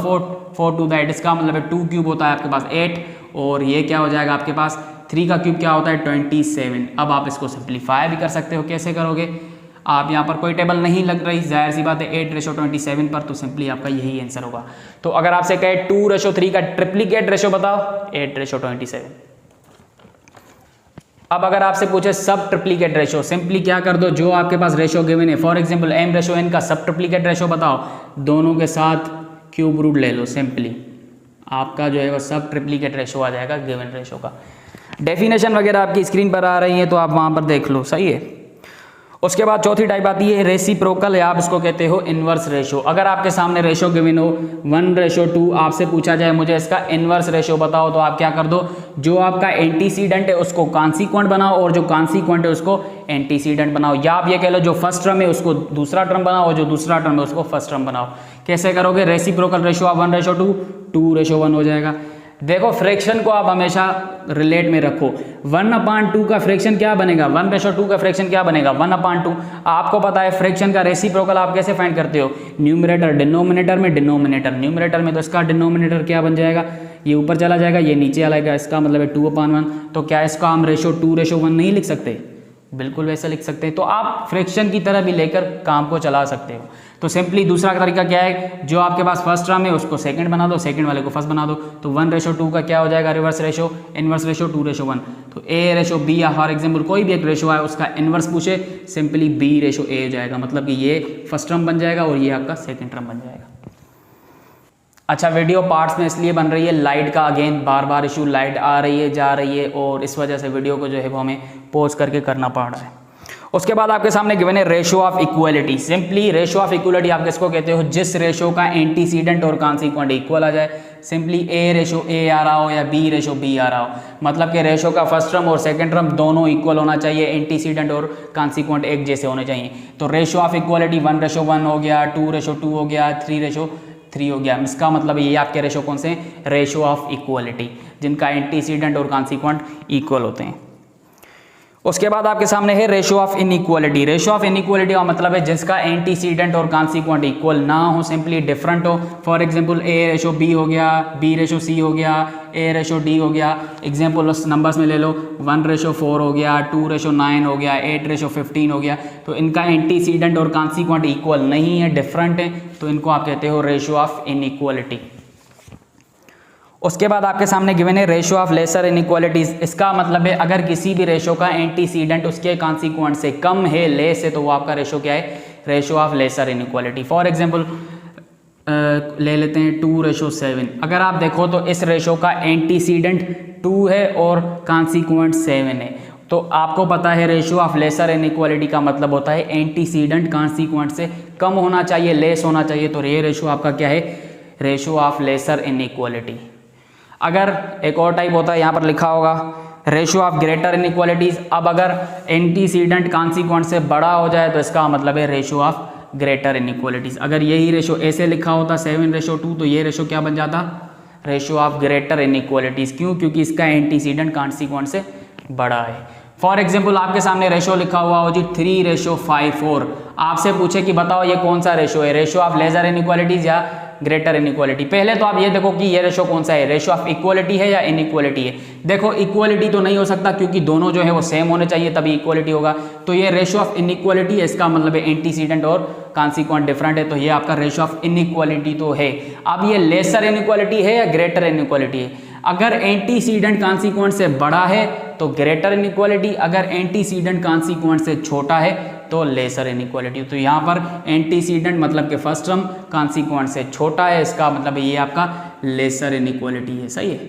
4⁴, इसका मतलब है 2 क्यूब होता है आपके पास 8, और ये क्या हो जाएगा आपके पास 3 का क्यूब क्या होता है 27। अब आप इसको सिंप्लीफाई भी कर सकते हो। कैसे करोगे, आप यहाँ पर कोई टेबल नहीं लग रही, जाहिर सी बात है 8:27 पर, तो सिंपली आपका यही आंसर होगा। तो अगर आपसे कहे 2:3 का ट्रिप्लीकेट रेशो बताओ, 8:27। अब अगर आपसे पूछे सब ट्रिप्लीकेट रेशो, सिंपली क्या कर दो, जो आपके पास रेशो गिवन है, फॉर एग्जांपल M/N का सब ट्रिप्लीकेट रेशो बताओ, दोनों के साथ क्यूब रूट ले लो, सिंपली आपका जो है वो सब ट्रिप्लीकेट रेशो आ जाएगा गिवन रेशो का। डेफिनेशन वगैरह आपकी स्क्रीन पर आ रही है, तो आप वहाँ पर देख लो, सही है। उसके बाद चौथी टाइप आती है रेसिप्रोकल, या आप इसको कहते हो इनवर्स रेशो। अगर आपके सामने रेशो गिवन हो 1:2, आपसे पूछा जाए मुझे इसका इनवर्स रेशो बताओ, तो आप क्या कर दो, जो आपका एंटीसीडेंट है उसको कॉन्सिक्वेंट बनाओ और जो कॉन्सिक्वेंट है उसको एंटीसीडेंट बनाओ, या आप ये कह लो जो फर्स्ट टर्म है उसको दूसरा टर्म बनाओ और जो दूसरा टर्म है उसको फर्स्ट टर्म बनाओ। कैसे करोगे, रेसिप्रोकल रेशो आप 1:2, 2:1 हो जाएगा। देखो फ्रैक्शन को आप हमेशा रिलेट में रखो। 1/2 का फ्रैक्शन क्या बनेगा, 1:2 का फ्रैक्शन क्या बनेगा, 1/2। आपको पता है फ्रैक्शन का रेसिप्रोकल आप कैसे फाइंड करते हो, न्यूमरेटर डिनोमिनेटर में, डिनोमिनेटर न्यूमरेटर में, तो इसका डिनोमिनेटर क्या बन जाएगा, ये ऊपर चला जाएगा, ये नीचे आएगा, इसका मतलब है 2/1। तो क्या इसका हम रेशो 2:1 नहीं लिख सकते, बिल्कुल वैसा लिख सकते हैं। तो आप फ्रैक्शन की तरह भी लेकर काम को चला सकते हो। तो सिंपली दूसरा तरीका क्या है, जो आपके पास फर्स्ट टर्म है उसको सेकंड बना दो, सेकंड वाले को फर्स्ट बना दो। तो 1:2 का क्या हो जाएगा, रिवर्स रेशो, इनवर्स रेशो 2:1। तो A:B, या फॉर एग्जाम्पल कोई भी एक रेशो है उसका इनवर्स पूछे, सिंपली B:A हो जाएगा, मतलब कि ये फर्स्ट टर्म बन जाएगा और ये आपका सेकेंड टर्म बन जाएगा। अच्छा, वीडियो पार्ट्स में इसलिए बन रही है, लाइट का अगेन बार बार इशू, लाइट आ रही है जा रही है और इस वजह से वीडियो को जो है वो हमें पॉज करके करना पड़ रहा है। उसके बाद आपके सामने गिवन है ratio of equality. Simply ratio of equality आप किसको कहते हो, जिस रेशो का एंटीसीडेंट और कॉन्सिक्वेंट इक्वल आ जाए। सिंपली A:A आ रहा हो या B:B आ रहा हो, मतलब कि रेशो का फर्स्ट टर्म और सेकंड टर्म दोनों इक्वल होना चाहिए, एंटीसीडेंट और कॉन्सिक्वेंट एक जैसे होने चाहिए। तो रेशो ऑफ इक्वलिटी 1:1 हो गया, 2:2 हो गया, 3:3 हो गया। इसका मतलब ये आपके रेशो कौन से हैं, रेशो ऑफ इक्वलिटी, जिनका एंटीसीडेंट और कॉन्सिक्वेंट इक्वल होते हैं। उसके बाद आपके सामने है ratio of inequality. Ratio of inequality का मतलब है जिसका एंटीसीडेंट और कॉन्सिक्वेंट इक्वल ना हो, सिंपली डिफरेंट हो। फॉर एग्जांपल A:B हो गया, B:C हो गया, A:D हो गया। एग्जांपल उस नंबर्स में ले लो, 1:4 हो गया, 2:9 हो गया, 8:15 हो गया। तो इनका एंटीसीडेंट और कॉन्सिक्वेंट इक्वल नहीं है, डिफरेंट है, तो इनको आप कहते हो रेशो ऑफ इनइक्वालिटी। उसके बाद आपके सामने गिवन है रेशो ऑफ लेसर इनइक्वालिटीज। इसका मतलब है अगर किसी भी रेशो का एंटीसीडेंट उसके कॉन्सिक्वेंट से कम है, लेस है, तो वो आपका रेशो क्या है, ratio of lesser inequality. For example ले लेते हैं 2:7। अगर आप देखो तो इस रेशो का एंटीसीडेंट 2 है और कॉन्सिक्वेंट 7 है। तो आपको पता है रेशो ऑफ लेसर इनइक्वालिटी का मतलब होता है एंटीसीडेंट कॉन्सिक्वेंट से कम होना चाहिए, लेस होना चाहिए। तो ये रेशो आपका क्या है, रेशो ऑफ लेसर इनइक्वालिटी। अगर एक और टाइप होता है, यहाँ पर लिखा होगा रेशो ऑफ ग्रेटर इनइक्वालिटीज। अब अगर एंटीसीडेंट कॉन्सिक्वेंट से बड़ा हो जाए तो इसका मतलब है रेशो ऑफ ग्रेटर इनइक्वालिटीज। अगर यही रेशो ऐसे लिखा होता 7:2, तो ये रेशो क्या बन जाता, रेशो ऑफ ग्रेटर इनइक्वालिटीज। क्यों, क्योंकि इसका एंटीसीडेंट कॉन्सिक्वेंट से बड़ा है। फॉर एग्जाम्पल आपके सामने रेशो लिखा हुआ हो जी 3:5:4। आपसे पूछे कि बताओ ये कौन सा रेशो है, रेशो ऑफ लेसर इनइक्वालिटीज या ग्रेटर इनइक्वालिटी। पहले तो आप ये देखो कि ये रेशो कौन सा है, रेशो ऑफ इक्वालिटी है या इनइक्वालिटी है। देखो इक्वालिटी तो नहीं हो सकता क्योंकि दोनों जो है वो सेम होने चाहिए तभी इक्वालिटी होगा। तो ये रेशो ऑफ इनइक्वालिटी है, इसका मतलब है एंटीसीडेंट और कॉन्सिक्वेंट डिफरेंट है, तो ये आपका रेशो ऑफ इनइक्वालिटी तो है। अब ये लेसर इनइक्वालिटी है या ग्रेटर इनइक्वालिटी है। अगर एंटीसीडेंट कॉन्सिक्वेंट से बड़ा है तो ग्रेटर इनइक्वालिटी, अगर एंटीसीडेंट कॉन्सिक्वेंट से छोटा है तो लेसर इनइक्वालिटी। तो यहाँ पर एंटीसीडेंट मतलब कि फर्स्ट टर्म कॉन्सिक्वेंट से छोटा है, इसका मतलब ये आपका लेसर इनइक्वालिटी है, सही है।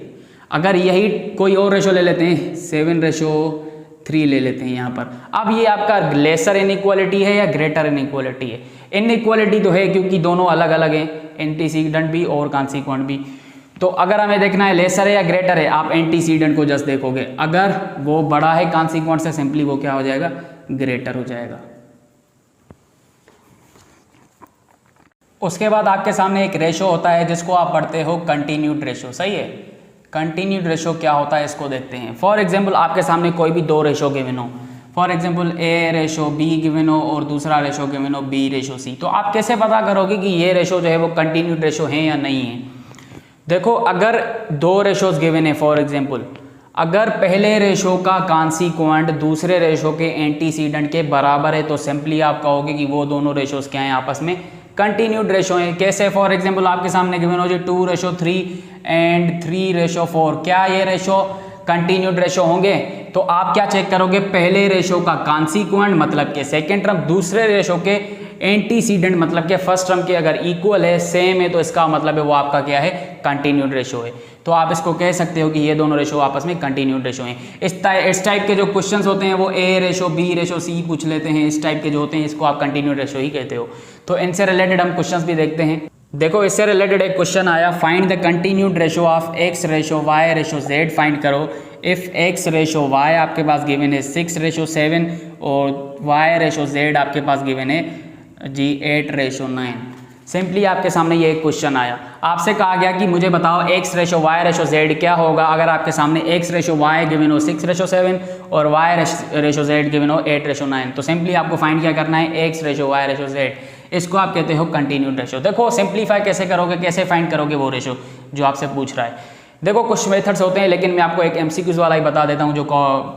अगर यही कोई और रेशो ले लेते हैं 7:3 ले लेते हैं यहाँ पर, अब ये आपका लेसर इनइक्वालिटी है या ग्रेटर इनइक्वालिटी है। इनइक्वालिटी तो है क्योंकि दोनों अलग अलग हैं, एंटीसीडेंट भी और कॉन्सिक्वेंट भी। तो अगर हमें देखना है लेसर है या ग्रेटर है, आप एंटीसीडेंट को जस्ट देखोगे, अगर वो बड़ा है कॉन्सिक्वेंट से, सिंपली वो क्या हो जाएगा, ग्रेटर हो जाएगा। उसके बाद आपके सामने एक रेशो होता है जिसको आप पढ़ते हो कंटिन्यूड रेशो, सही है। कंटिन्यूड रेशो क्या होता है इसको देखते हैं। फॉर एग्जांपल आपके सामने कोई भी दो रेशो गिवन हो, फॉर एग्जांपल A:B गिवन हो और दूसरा रेशो गिवन हो B:C। तो आप कैसे पता करोगे कि ये रेशो जो है वो कंटिन्यूड रेशो है या नहीं है। देखो अगर दो रेशोज गिवन है, फॉर एग्जांपल अगर पहले रेशो का कॉन्सिक्वेंट दूसरे रेशो के एंटीसीडेंट के बराबर है तो सिंपली आप कहोगे कि वो दोनों रेशोज क्या हैं, आपस में कंटिन्यूड रेशो है। कैसे, फॉर एग्जांपल आपके सामने गिवन हो जी 2:3 एंड 3:4। क्या ये रेशो कंटिन्यूड रेशो होंगे? तो आप क्या चेक करोगे, पहले रेशो का कॉन्सिक्वेंट मतलब के सेकेंड टर्म दूसरे रेशो के एंटीसीडेंट मतलब के फर्स्ट टर्म के अगर इक्वल है, सेम है, तो इसका मतलब है वो आपका क्या है, कंटिन्यूड रेशो है। तो आप इसको कह सकते हो कि ये दोनों रेशो आपस में कंटिन्यूड रेशो हैं। इस टाइप के जो क्वेश्चंस होते हैं वो ए रेशो बी रेशो सी पूछ लेते हैं, इस टाइप के जो होते हैं इसको आप कंटिन्यूड रेशो ही कहते हो। तो इनसे रिलेटेड हम क्वेश्चंस भी देखते हैं। देखो इससे रिलेटेड एक क्वेश्चन आया, find the continued ratio of x ratio Y ratio z find करो इफ़ एक्स रेशो वाई आपके पास गिवन है 6:7 और वाई रेशो जेड आपके पास गिवन है जी 8:9। सिंपली आपके सामने ये एक क्वेश्चन आया, आपसे कहा गया कि मुझे बताओ x ratio Y ratio z क्या होगा अगर आपके सामने एक्स रेशो वाई गिवन हो 6:7 और वाई रेशो जेड गिवन हो 8:9। तो सिंपली आपको फाइंड क्या करना है, x ratio Y ratio z, इसको आप कहते हो कंटिन्यूड रेशो। देखो सिंप्लीफाई कैसे करोगे, कैसे फाइंड करोगे वो रेशो जो आपसे पूछ रहा है। देखो कुछ मेथड्स होते हैं, लेकिन मैं आपको एक MCQs वाला ही बता देता हूँ जो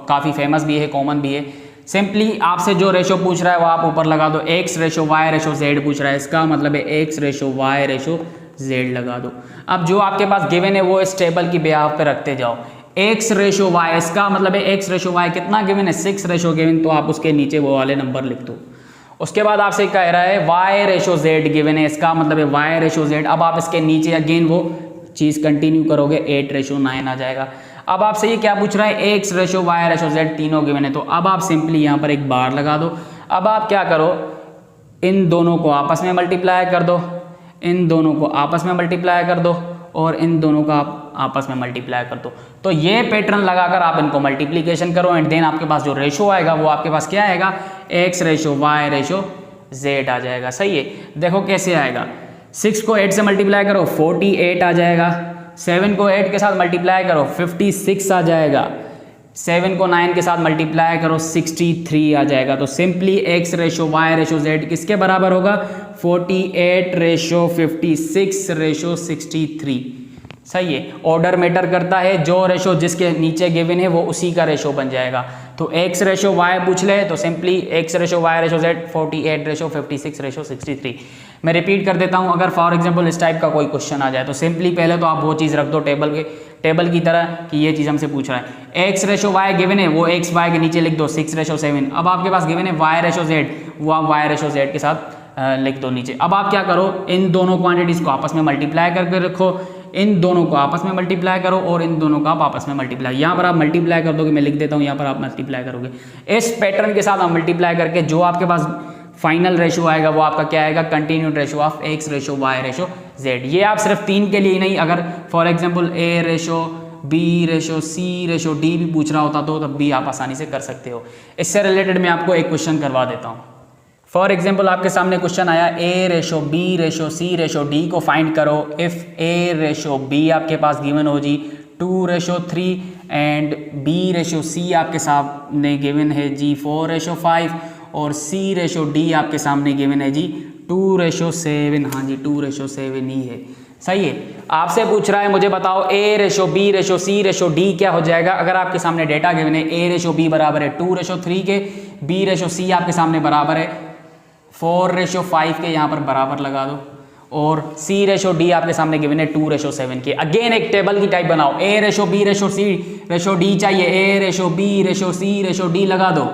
काफ़ी फेमस भी है, कॉमन भी है। सिंपली आपसे जो रेशो पूछ रहा है वो आप ऊपर लगा दो, x ratio Y ratio z पूछ रहा है, इसका मतलब है x ratio Y ratio z लगा दो। अब जो आपके पास गिवन है वो इस टेबल की बेहाफ पे रखते जाओ। एक्स रेशो वाई, इसका मतलब है एक्स रेशो वाई कितना गिवन है, 6 रेशो गिवन, तो आप उसके नीचे वो वाले नंबर लिख दो। उसके बाद आपसे कह रहा है वाई रेशो जेड गिवन है, इसका मतलब है वाई रेशो जेड। अब आप इसके नीचे अगेन वो चीज़ कंटिन्यू करोगे, 8:9 आ जाएगा। अब आपसे ये क्या पूछ रहा है, x ratio Y ratio z तीनों गिवन है, तो अब आप सिंपली यहाँ पर एक बार लगा दो। अब आप क्या करो, इन दोनों को आपस में मल्टीप्लाई कर दो, इन दोनों को आपस में मल्टीप्लाई कर दो और इन दोनों का आप आपस में मल्टीप्लाई कर दो। तो ये पैटर्न लगाकर आप इनको मल्टीप्लीकेशन करो एंड देन आपके पास जो रेशो आएगा वो आपके पास क्या आएगा, X ratio Y ratio Z आ जाएगा। सही है, देखो कैसे आएगा, 6 को 8 से मल्टीप्लाई करो 48 आ जाएगा, 7 को 8 के साथ मल्टीप्लाई करो 56 आ जाएगा, 7 को 9 के साथ मल्टीप्लाई करो 63 आ जाएगा। तो simply x ratio Y ratio z किसके बराबर होगा, 48 रेशो 56 रेशो 63। सही है, ऑर्डर मैटर करता है, जो रेशो जिसके नीचे गिवन है वो उसी का रेशो बन जाएगा। तो एक्स रेशो वाई पूछ ले तो simply x ratio Y ratio z 48 ratio 56 ratio 63। मैं रिपीट कर देता हूँ, अगर फॉर एग्जांपल इस टाइप का कोई क्वेश्चन आ जाए तो सिंपली पहले तो आप वो चीज़ रख दो टेबल की तरह कि ये चीज़ हमसे पूछ रहा है। एक्स रेशो वाई गिवन है, वो एक्स वाई के नीचे लिख दो 6:7। अब आपके पास गिवन है वाई रेशो जेड, वो आप वाई रेशो जेड के साथ लिख दो नीचे। अब आप क्या करो, इन दोनों क्वांटिटीज़ को आपस में मल्टीप्लाई करके रखो, इन दोनों को आपस में मल्टीप्लाई करो और इन दोनों का आप आपस में मल्टीप्लाई, यहाँ पर आप मल्टीप्लाई कर दोगे, मैं लिख देता हूँ यहाँ पर आप मल्टीप्लाई करोगे। इस पैटर्न के साथ आप मल्टीप्लाई करके जो आपके पास फाइनल रेशो आएगा वो आपका क्या आएगा, continued ratio of x ratio Y ratio z. ये आप सिर्फ 3 के लिए ही नहीं, अगर for example a ratio b ratio c ratio d भी पूछ रहा होता तो तब भी आप आसानी से कर सकते हो। इससे रिलेटेड मैं आपको एक क्वेश्चन करवा देता हूँ। फॉर एग्जाम्पल आपके सामने क्वेश्चन आया, ए ratio b ratio c ratio D को फाइंड करो इफ़ ए रेशो बी आपके पास गिवन हो जी 2:3 एंड बी रेशो सी आपके सामने गिवन है जी 4:5 और सी रेशो डी आपके सामने गिवन है जी 2:7। हाँ जी 2:7 ही है। सही है, आपसे पूछ रहा है मुझे बताओ ए ratio b ratio c ratio D क्या हो जाएगा अगर आपके सामने डेटा गिवन है, ए रेशो बी बराबर है 2:3 के, बी रेशो सी आपके सामने बराबर है 4:5 के, यहाँ पर बराबर लगा दो, और सी रेशो डी आपके सामने गिवन है 2:7 के। अगेन एक टेबल की टाइप बनाओ, ए ratio b ratio c ratio D चाहिए, ए ratio b ratio c ratio D लगा दो।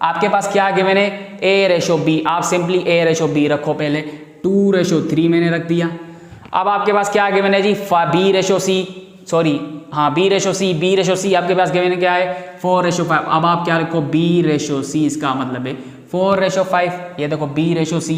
आपके पास क्या गिवन है, ए रेशो बी, आप सिंपली ए रेशो बी रखो, पहले 2:3 मैंने रख दिया। अब आपके पास क्या गिवन है जी, बी रेशो सी, सॉरी हाँ बी रेशो सी आपके पास गिवन क्या है 4:5। अब आप क्या रखो, बी रेशो सी, इसका मतलब है 4:5। ये देखो बी रेशो सी।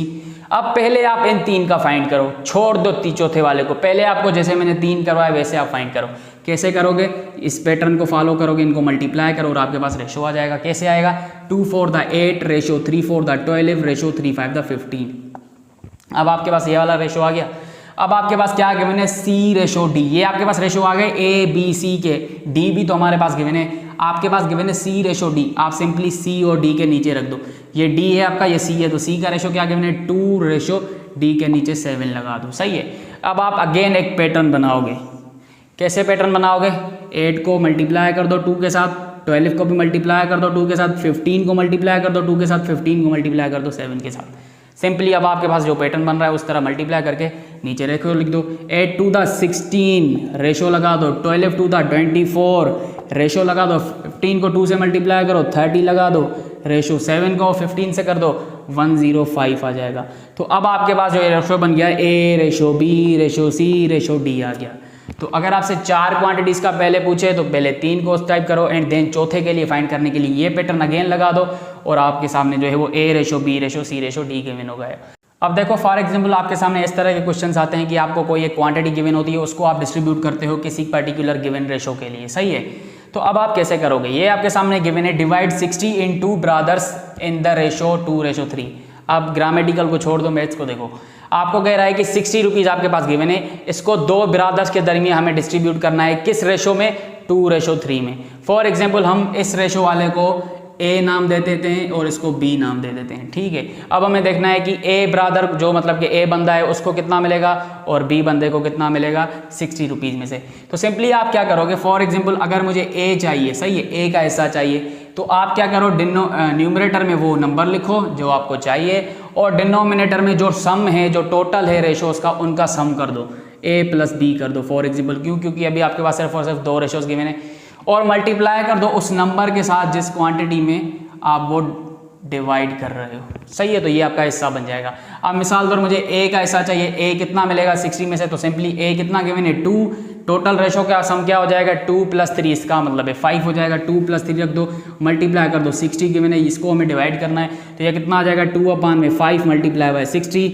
अब पहले आप इन 3 का फाइंड करो, छोड़ दो चौथे वाले को, पहले आपको जैसे मैंने 3 करवाया वैसे आप फाइंड करो। कैसे करोगे, इस पैटर्न को फॉलो करोगे, इनको मल्टीप्लाई करो और आपके पास रेशो आ जाएगा। कैसे आएगा, 2:4 रेशो 3:4 रेशो 3:5 अब आपके पास ये वाला रेशो आ गया। अब आपके पास क्या गिवन है, सी रेशो डी, ये आपके पास रेशो आ गए ए बी सी के, डी भी तो हमारे पास गिवन है, आपके पास गिवन है सी रेशो डी, आप सिंपली सी और डी के नीचे रख दो। ये डी है आपका, ये सी है, तो सी का रेशो क्या गिवन है 2 रेशो डी के नीचे 7 लगा दो। सही है, अब आप अगेन एक पैटर्न बनाओगे। कैसे पैटर्न बनाओगे, 8 को मल्टीप्लाई कर दो 2 के साथ, 12 को भी मल्टीप्लाई कर दो 2 के साथ, 15 को मल्टीप्लाई कर दो 2 के साथ, 15 को मल्टीप्लाई कर दो 7 के साथ। सिंपली अब आपके पास जो पैटर्न बन रहा है उस तरह मल्टीप्लाई करके नीचे रेशो लिख दो। 8 to the 16 रेशो लगा दो, 12 to the 24 रेशो लगा दो, 15 को 2 से मल्टीप्लाई करो 30 लगा दो रेशो, 7 को 15 से कर दो 105 आ जाएगा। तो अब आपके पास जो रेशो बन गया ए ratio b ratio c ratio D आ गया। तो अगर आपसे 4 क्वांटिटीज़ का पहले पूछे तो पहले 3 को टाइप करो एंड देन चौथे के लिए फाइंड करने के लिए ये पैटर्न अगेन लगा दो और आपके सामने जो है वो A ratio B ratio C ratio D given हो गया। अब देखो फॉर एग्जांपल आपके सामने इस तरह के क्वेश्चंस आते हैं कि आपको कोई एक क्वांटिटी गिवन होती है, उसको आप डिस्ट्रीब्यूट करते हो किसी पर्टिकुलर गिवन रेशो के लिए, सही है। तो अब आप कैसे करोगे, ये आपके सामने गिवन है divide 60 in 2 brothers in the ratio 2:3। अब ग्रामेटिकल को छोड़ दो, मैथ्स को देखो। आपको कह रहा है कि 60 रुपीज़ आपके पास गिवन है, इसको 2 ब्रदर्स के दरमियान हमें डिस्ट्रीब्यूट करना है, किस रेशो में, 2:3 में। फॉर एग्जाम्पल हम इस रेशो वाले को A नाम दे देते हैं और इसको B नाम दे देते हैं, ठीक है। अब हमें देखना है कि A ब्रदर जो मतलब कि A बंदा है उसको कितना मिलेगा और B बंदे को कितना मिलेगा 60 रुपीज़ में से। तो सिंपली आप क्या करोगे, फॉर एग्जांपल अगर मुझे A चाहिए, सही है, A का हिस्सा चाहिए, तो आप क्या करो, न्यूमरेटर में वो नंबर लिखो जो आपको चाहिए और डिनोमिनेटर में जो सम है, जो टोटल है रेशोज़ का, उनका सम कर दो, A + B कर दो फॉर एग्जाम्पल। क्यों? क्योंकि अभी आपके पास सिर्फ और सिर्फ 2 रेशोज़ गिवन है, और मल्टीप्लाई कर दो उस नंबर के साथ जिस क्वांटिटी में आप वो डिवाइड कर रहे हो, सही है। तो ये आपका हिस्सा बन जाएगा। अब मिसाल तौर मुझे A का हिस्सा चाहिए, A कितना मिलेगा 60 में से, तो सिंपली A कितना गिवन है 2, टोटल रेशो का सम क्या हो जाएगा 2 + 3, इसका मतलब है 5 हो जाएगा। 2 + 3 रख दो, मल्टीप्लाई कर दो, 60 गिवन है, इसको हमें डिवाइड करना है, तो ये कितना आ जाएगा 2/5 मल्टीप्लाई बाय 60,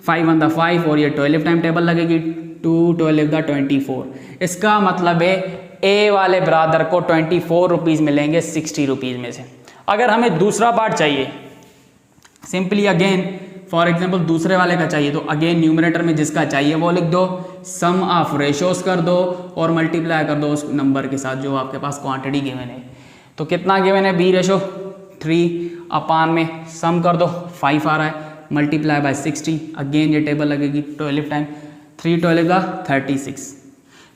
5 × 5 और ये 12 टाइम टेबल लगेगी, 2 12 × 24। इसका मतलब है A वाले ब्रदर को 24 रुपीज़ मिलेंगे 60 रुपीज़ में से। अगर हमें दूसरा पार्ट चाहिए, सिंपली अगेन फॉर एग्जांपल दूसरे वाले का चाहिए, तो अगेन न्यूमरेटर में जिसका चाहिए वो लिख दो, सम ऑफ रेशोज़ कर दो और मल्टीप्लाई कर दो उस नंबर के साथ जो आपके पास क्वांटिटी गिवन है। तो कितना गिवन है B/3 में सम कर दो, 5 आ रहा है, मल्टीप्लाई बाय 60, अगेन ये टेबल लगेगी 12 टाइम, 3 12 36।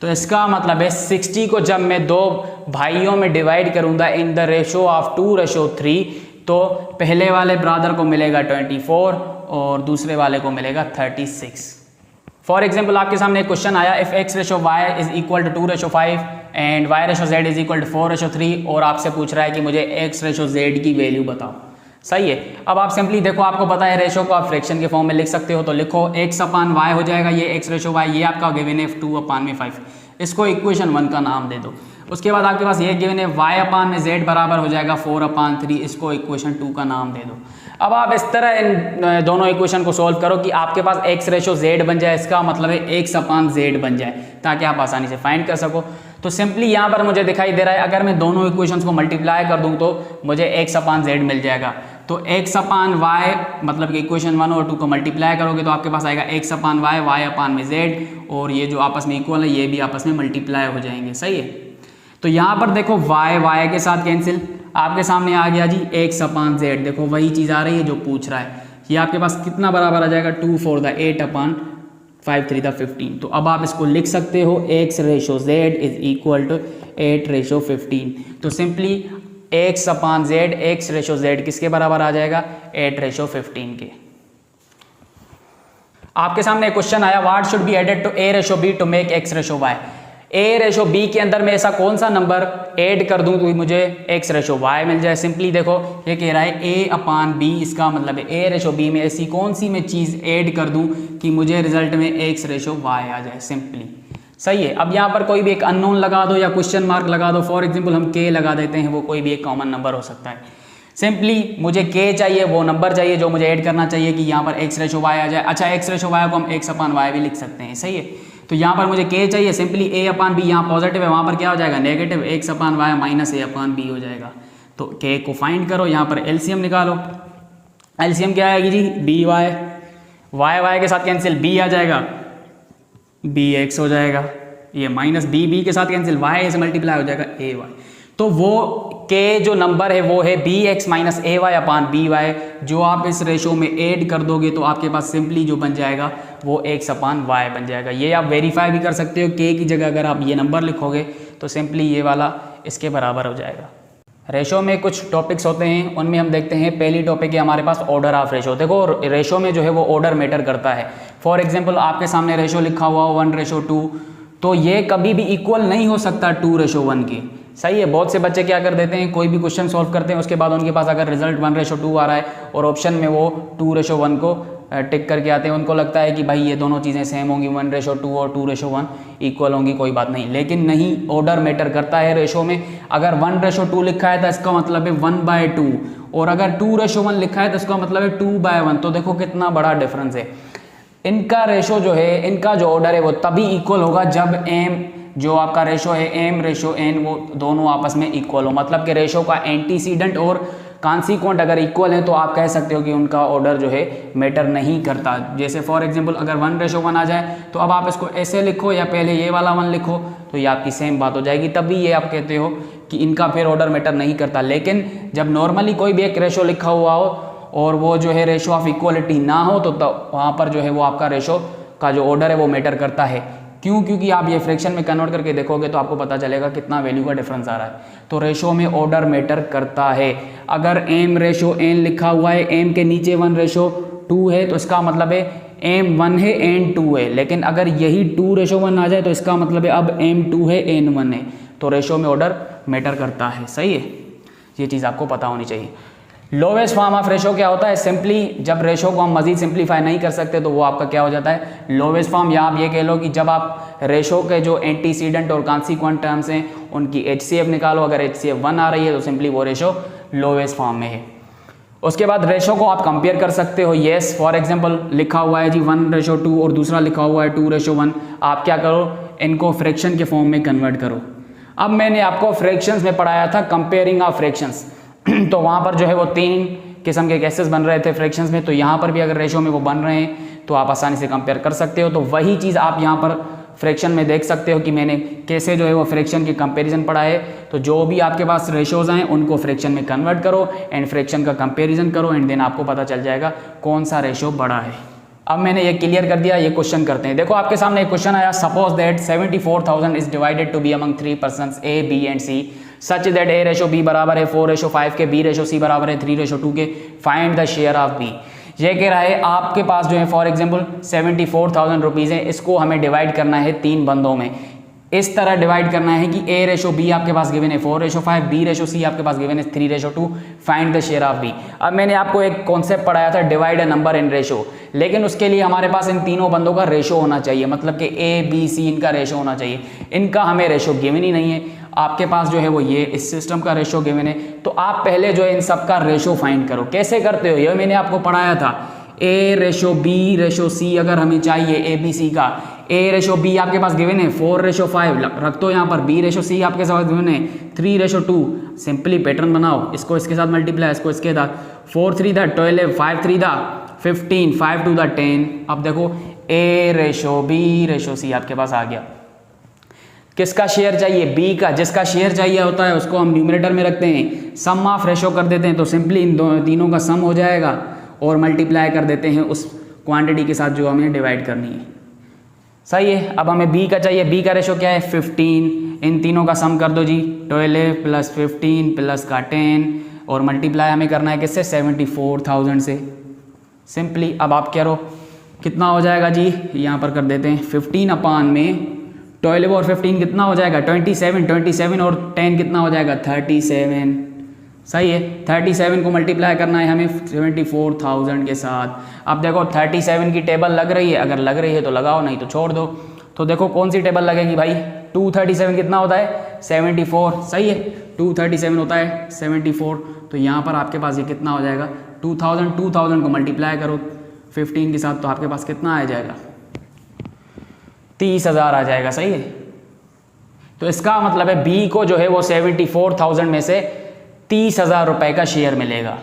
तो इसका मतलब है 60 को जब मैं 2 भाइयों में डिवाइड करूंगा इन द रेशो ऑफ 2:3, तो पहले वाले ब्रदर को मिलेगा 24 और दूसरे वाले को मिलेगा 36। फॉर एग्जाम्पल आपके सामने एक क्वेश्चन आया, इफ x/y = 2:5 एंड y/z = 4:3, और आपसे पूछ रहा है कि मुझे x/z की वैल्यू बताओ, सही है। अब आप सिंपली देखो, आपको पता है रेशो को आप फ्रैक्शन के फॉर्म में लिख सकते हो, तो लिखो x/y हो जाएगा, ये x/y, ये आपका गिवन है 2/5, इसको इक्वेशन 1 का नाम दे दो। उसके बाद आपके पास ये गिवन है y/z बराबर हो जाएगा 4/3, इसको इक्वेशन 2 का नाम दे दो। अब आप इस तरह इन दोनों इक्वेशन को सॉल्व करो कि आपके पास x/z बन जाए, इसका मतलब है x/z बन जाए, ताकि आप आसानी से फाइंड कर सको। तो सिंपली यहाँ पर मुझे दिखाई दे रहा है, अगर मैं दोनों इक्वेशंस को मल्टीप्लाई कर दूँ तो मुझे x/z मिल जाएगा। तो x/y मतलब कि इक्वेशन 1 और 2 को मल्टीप्लाई करोगे तो आपके पास आएगा x/y, y/z, और ये जो आपस में इक्वल है ये भी आपस में मल्टीप्लाई हो जाएंगे, सही है। तो यहाँ पर देखो y के साथ कैंसिल, आपके सामने आ गया जी x/z, देखो वही चीज़ आ रही है जो पूछ रहा है। ये आपके पास कितना बराबर आ जाएगा 2 4 8/5 3 15। तो अब आप इसको लिख सकते हो x/z = 8/15। तो सिंपली x/z किसके बराबर आ जाएगा 8/15 के। आपके सामने एक क्वेश्चन आया, what should be added to A/B to make x/y। A/B के अंदर में ऐसा कौन सा नंबर ऐड कर दूं तो मुझे x/y मिल जाए। सिंपली देखो ये कह रहा है A/B, इसका मतलब है A/B में ऐसी कौन सी मैं चीज़ ऐड कर दूं कि मुझे रिजल्ट में x/y आ जाए, सिंपली, सही है। अब यहाँ पर कोई भी एक अननोन लगा दो या क्वेश्चन मार्क लगा दो, फॉर एग्जांपल हम k लगा देते हैं, वो कोई भी एक कॉमन नंबर हो सकता है। सिंपली मुझे k चाहिए, वो नंबर चाहिए जो मुझे ऐड करना चाहिए कि यहाँ पर x/y आ जाए। अच्छा, x/y को हम x/y भी लिख सकते हैं, सही है। तो यहाँ पर मुझे k चाहिए, सिंपली A/B, यहाँ पॉजिटिव है, वहाँ पर क्या हो जाएगा नेगेटिव, x/y - A/B हो जाएगा। तो k को फाइंड करो, यहाँ पर एलसीएम निकालो, एलसीएम क्या आएगी जी y के साथ कैंसिल, b आ जाएगा, bx हो जाएगा, ये माइनस b के साथ कैंसिल, y से मल्टीप्लाई हो जाएगा ay। तो वो k जो नंबर है वो है bx - ay/by, जो आप इस रेशो में ऐड कर दोगे तो आपके पास सिंपली जो बन जाएगा वो x/y बन जाएगा। ये आप वेरीफाई भी कर सकते हो, k की जगह अगर आप ये नंबर लिखोगे तो सिंपली ये वाला इसके बराबर हो जाएगा। रेशो में कुछ टॉपिक्स होते हैं, उनमें हम देखते हैं। पहली टॉपिक है हमारे पास ऑर्डर ऑफ रेशो। देखो रेशो में जो है वो ऑर्डर मैटर करता है। फॉर एग्जांपल आपके सामने रेशो लिखा हुआ 1:2, तो ये कभी भी इक्वल नहीं हो सकता 2:1 के, सही है। बहुत से बच्चे क्या कर देते हैं, कोई भी क्वेश्चन सॉल्व करते हैं, उसके बाद उनके पास अगर रिजल्ट 1:2 आ रहा है और ऑप्शन में वो 2:1 को टिक करके आते हैं, उनको लगता है कि भाई ये दोनों चीज़ें सेम होंगी, 1:2 और 2:1 इक्वल होंगी, कोई बात नहीं। लेकिन नहीं, ऑर्डर मैटर करता है रेशो में। अगर 1:2 लिखा है तो इसका मतलब है 1/2, और अगर 2:1 लिखा है तो इसका मतलब है 2/1। तो देखो कितना बड़ा डिफरेंस है। इनका रेशो जो है, इनका जो ऑर्डर है वो तभी इक्वल होगा जब एम जो आपका रेशो है एम रेशो एन वो दोनों आपस में इक्वल हो। मतलब कि रेशो का एंटीसीडेंट और कॉन्सिक्वेंट अगर इक्वल है तो आप कह सकते हो कि उनका ऑर्डर जो है मैटर नहीं करता। जैसे फॉर एग्जांपल अगर 1:1 आ जाए तो अब आप इसको ऐसे लिखो या पहले ये वाला 1 लिखो तो ये आपकी सेम बात हो जाएगी, तभी ये आप कहते हो कि इनका फिर ऑर्डर मैटर नहीं करता। लेकिन जब नॉर्मली कोई भी एक रेशो लिखा हुआ हो और वो जो है रेशो ऑफ इक्वलिटी ना हो तो वहाँ पर जो है वो आपका रेशो का जो ऑर्डर है वो मैटर करता है। क्यों? क्योंकि आप ये फ्रैक्शन में कन्वर्ट करके देखोगे तो आपको पता चलेगा कितना वैल्यू का डिफरेंस आ रहा है। तो रेशो में ऑर्डर मैटर करता है। अगर एम रेशो एन लिखा हुआ है, एम के नीचे 1:2 है तो इसका मतलब है एम 1 है एन 2 है। लेकिन अगर यही 2:1 आ जाए तो इसका मतलब है अब एम 2 है एन 1 है। तो रेशो में ऑर्डर मैटर करता है। सही है, ये चीज़ आपको पता होनी चाहिए। लोवेस्ट फॉर्म ऑफ रेशो क्या होता है? सिंपली जब रेशो को हम मजीद सिंप्लीफाई नहीं कर सकते तो वो आपका क्या हो जाता है? Lowest form. या आप ये कह लो कि जब आप रेशो के जो एंटीसीडेंट और कॉन्सिक्वेंट टर्म्स हैं उनकी HCF निकालो, अगर HCF 1 आ रही है तो सिंपली वो रेशो लोवेस्ट फॉर्म में है। उसके बाद रेशो को आप कंपेयर कर सकते हो। येस, फॉर एग्जांपल लिखा हुआ है जी 1:2 और दूसरा लिखा हुआ है 2:1। आप क्या करो, इनको फ्रैक्शन के फॉर्म में कन्वर्ट करो। अब मैंने आपको फ्रैक्शंस में पढ़ाया था कंपेयरिंग ऑफ फ्रैक्शंस तो वहाँ पर जो है वो 3 किस्म के केसेस बन रहे थे फ्रैक्शंस में। तो यहाँ पर भी अगर रेशो में वो बन रहे हैं तो आप आसानी से कंपेयर कर सकते हो। तो वही चीज़ आप यहाँ पर फ्रैक्शन में देख सकते हो कि मैंने कैसे जो है वो फ्रैक्शन की कंपैरिजन पढ़ा है। तो जो भी आपके पास रेशोज आए उनको फ्रैक्शन में कन्वर्ट करो एंड फ्रैक्शन का कंपैरिजन करो एंड देन आपको पता चल जाएगा कौन सा रेशो बड़ा है। अब मैंने ये क्लियर कर दिया, ये क्वेश्चन करते हैं। देखो आपके सामने एक क्वेश्चन आया, suppose that 74,000 is divided to be among 3 persons A, B and C such that A:B बराबर है 4:5 के, B:C बराबर है 3:2 के, find the share of B। ये कह रहा है आपके पास जो है फॉर एग्जांपल 74,000 रुपीज़ है, इसको हमें डिवाइड करना है 3 बंदों में। इस तरह डिवाइड करना है कि A:B आपके पास गिवन है 4:5, B:C आपके पास गिवन है 3:2, find the share of B। अब मैंने आपको एक कॉन्सेप्ट पढ़ाया था divide a number in ratio, लेकिन उसके लिए हमारे पास इन तीनों बंदों का रेशो होना चाहिए, मतलब कि A, B, C इनका रेशो होना चाहिए। इनका हमें रेशो गिवन ही नहीं है, आपके पास जो है वो ये इस सिस्टम का रेशो गिवन है। तो आप पहले जो है इन सब का रेशो फाइंड करो। कैसे करते हो ये मैंने आपको पढ़ाया था। A:B:C अगर हमें चाहिए ABC का, A:B आपके पास गिवन है 4:5 रख दो यहाँ पर, B:C आपके साथ गिवन है 3:2। सिंपली पैटर्न बनाओ, इसको इसके साथ मल्टीप्लाई, इसको इसके साथ, 4 3 12, 5 3 15, 5 2 10। अब देखो A:B:C आपके पास आ गया। किसका शेयर चाहिए? B का। जिसका शेयर चाहिए होता है उसको हम न्यूमरेटर में रखते हैं, सम ऑफ रेशो कर देते हैं, तो सिंपली इन तीनों का सम हो जाएगा और मल्टीप्लाई कर देते हैं उस क्वांटिटी के साथ जो हमें डिवाइड करनी है। सही है। अब हमें B का चाहिए, B का रेशो क्या है? 15। इन तीनों का सम कर दो जी, 12 + 15 + 10 और मल्टीप्लाई हमें करना है किससे? 74,000 से। सिंपली अब आप कह रहे हो कितना हो जाएगा जी, यहाँ पर कर देते हैं 15 अपान में 12 और 15 कितना हो जाएगा? 27 और 10 कितना हो जाएगा? 37। सही है। 37 को मल्टीप्लाई करना है हमें 74,000 के साथ। अब देखो 37 की टेबल लग रही है, अगर लग रही है तो लगाओ, नहीं तो छोड़ दो। तो देखो कौन सी टेबल लगेगी भाई? 237 कितना होता है? 74। सही है, 237 होता है 74। तो यहाँ पर आपके पास ये कितना हो जाएगा? 2000 को मल्टीप्लाई करो 15 के साथ तो आपके पास कितना आ जाएगा? 30,000 आ जाएगा। सही है। तो इसका मतलब है B को जो है वो 74,000 में से 30,000 रुपए का शेयर मिलेगा।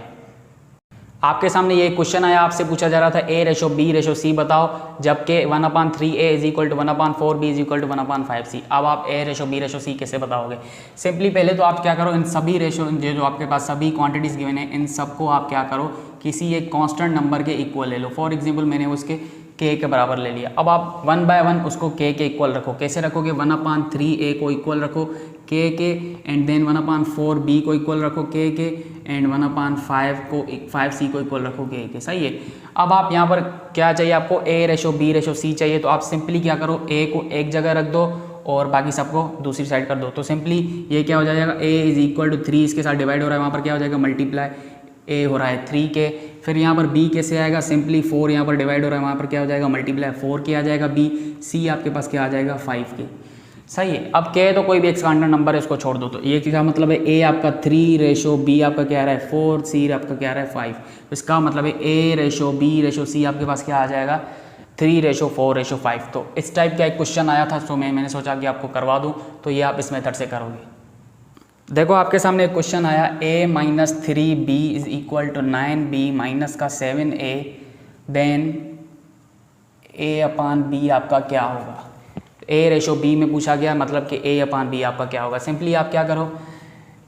आपके सामने ये क्वेश्चन आया, आपसे पूछा जा रहा था A:B:C बताओ, जबकि 1/3A = 1/4B = 1/5C। अब आप A:B:C कैसे बताओगे? सिंपली पहले तो आप क्या करो, इन सभी रेशो जो आपके पास सभी क्वांटिटीज गिवन है इन सबको आप क्या करो, किसी एक कांस्टेंट नंबर के इक्वल ले लो। फॉर एग्जांपल मैंने उसके K के बराबर ले लिया। अब आप 1 बाय 1 उसको K के इक्वल रखो। कैसे रखोगे? 1/3A को इक्वल रखो K के, एंड देन 1/4B को इक्वल रखो K के, एंड 1/5C को इक्वल रखो K के। सही है। अब आप यहाँ पर क्या चाहिए आपको? A:B:C चाहिए। तो आप सिंपली क्या करो, A को एक जगह रख दो और बाकी सबको दूसरी साइड कर दो। तो सिंपली ये क्या हो जाएगा? A = 3 इसके साथ डिवाइड हो रहा है, वहाँ पर क्या हो जाएगा? मल्टीप्लाई ए हो रहा है 3 के, फिर यहाँ पर बी कैसे आएगा, सिंपली 4 यहाँ पर डिवाइड हो रहा है, वहाँ पर क्या हो जाएगा मल्टीप्लाई 4 के आ जाएगा बी, सी आपके पास क्या आ जाएगा 5 के। सही है। अब के तो कोई भी एक्स कांस्टेंट नंबर है, इसको छोड़ दो। तो ये क्या मतलब है, ए आपका 3 रेशो बी आपका क्या आ रहा है 4, सी आपका क्या आ रहा है 5। तो इसका मतलब है ए रेशो बी रेशो सी आपके पास क्या आ जाएगा 3 रेशो 4 रेशो 5। तो इस टाइप का एक क्वेश्चन आया था, तो मैंने सोचा कि आपको करवा दूँ, तो ये आप इस मेथड से करोगे। देखो आपके सामने एक क्वेश्चन आया, a minus 3b is equal to 9b minus का 7a, then a upon b आपका क्या होगा। a रेशो b में पूछा गया, मतलब कि a अपान b आपका क्या होगा। सिंपली आप क्या करो,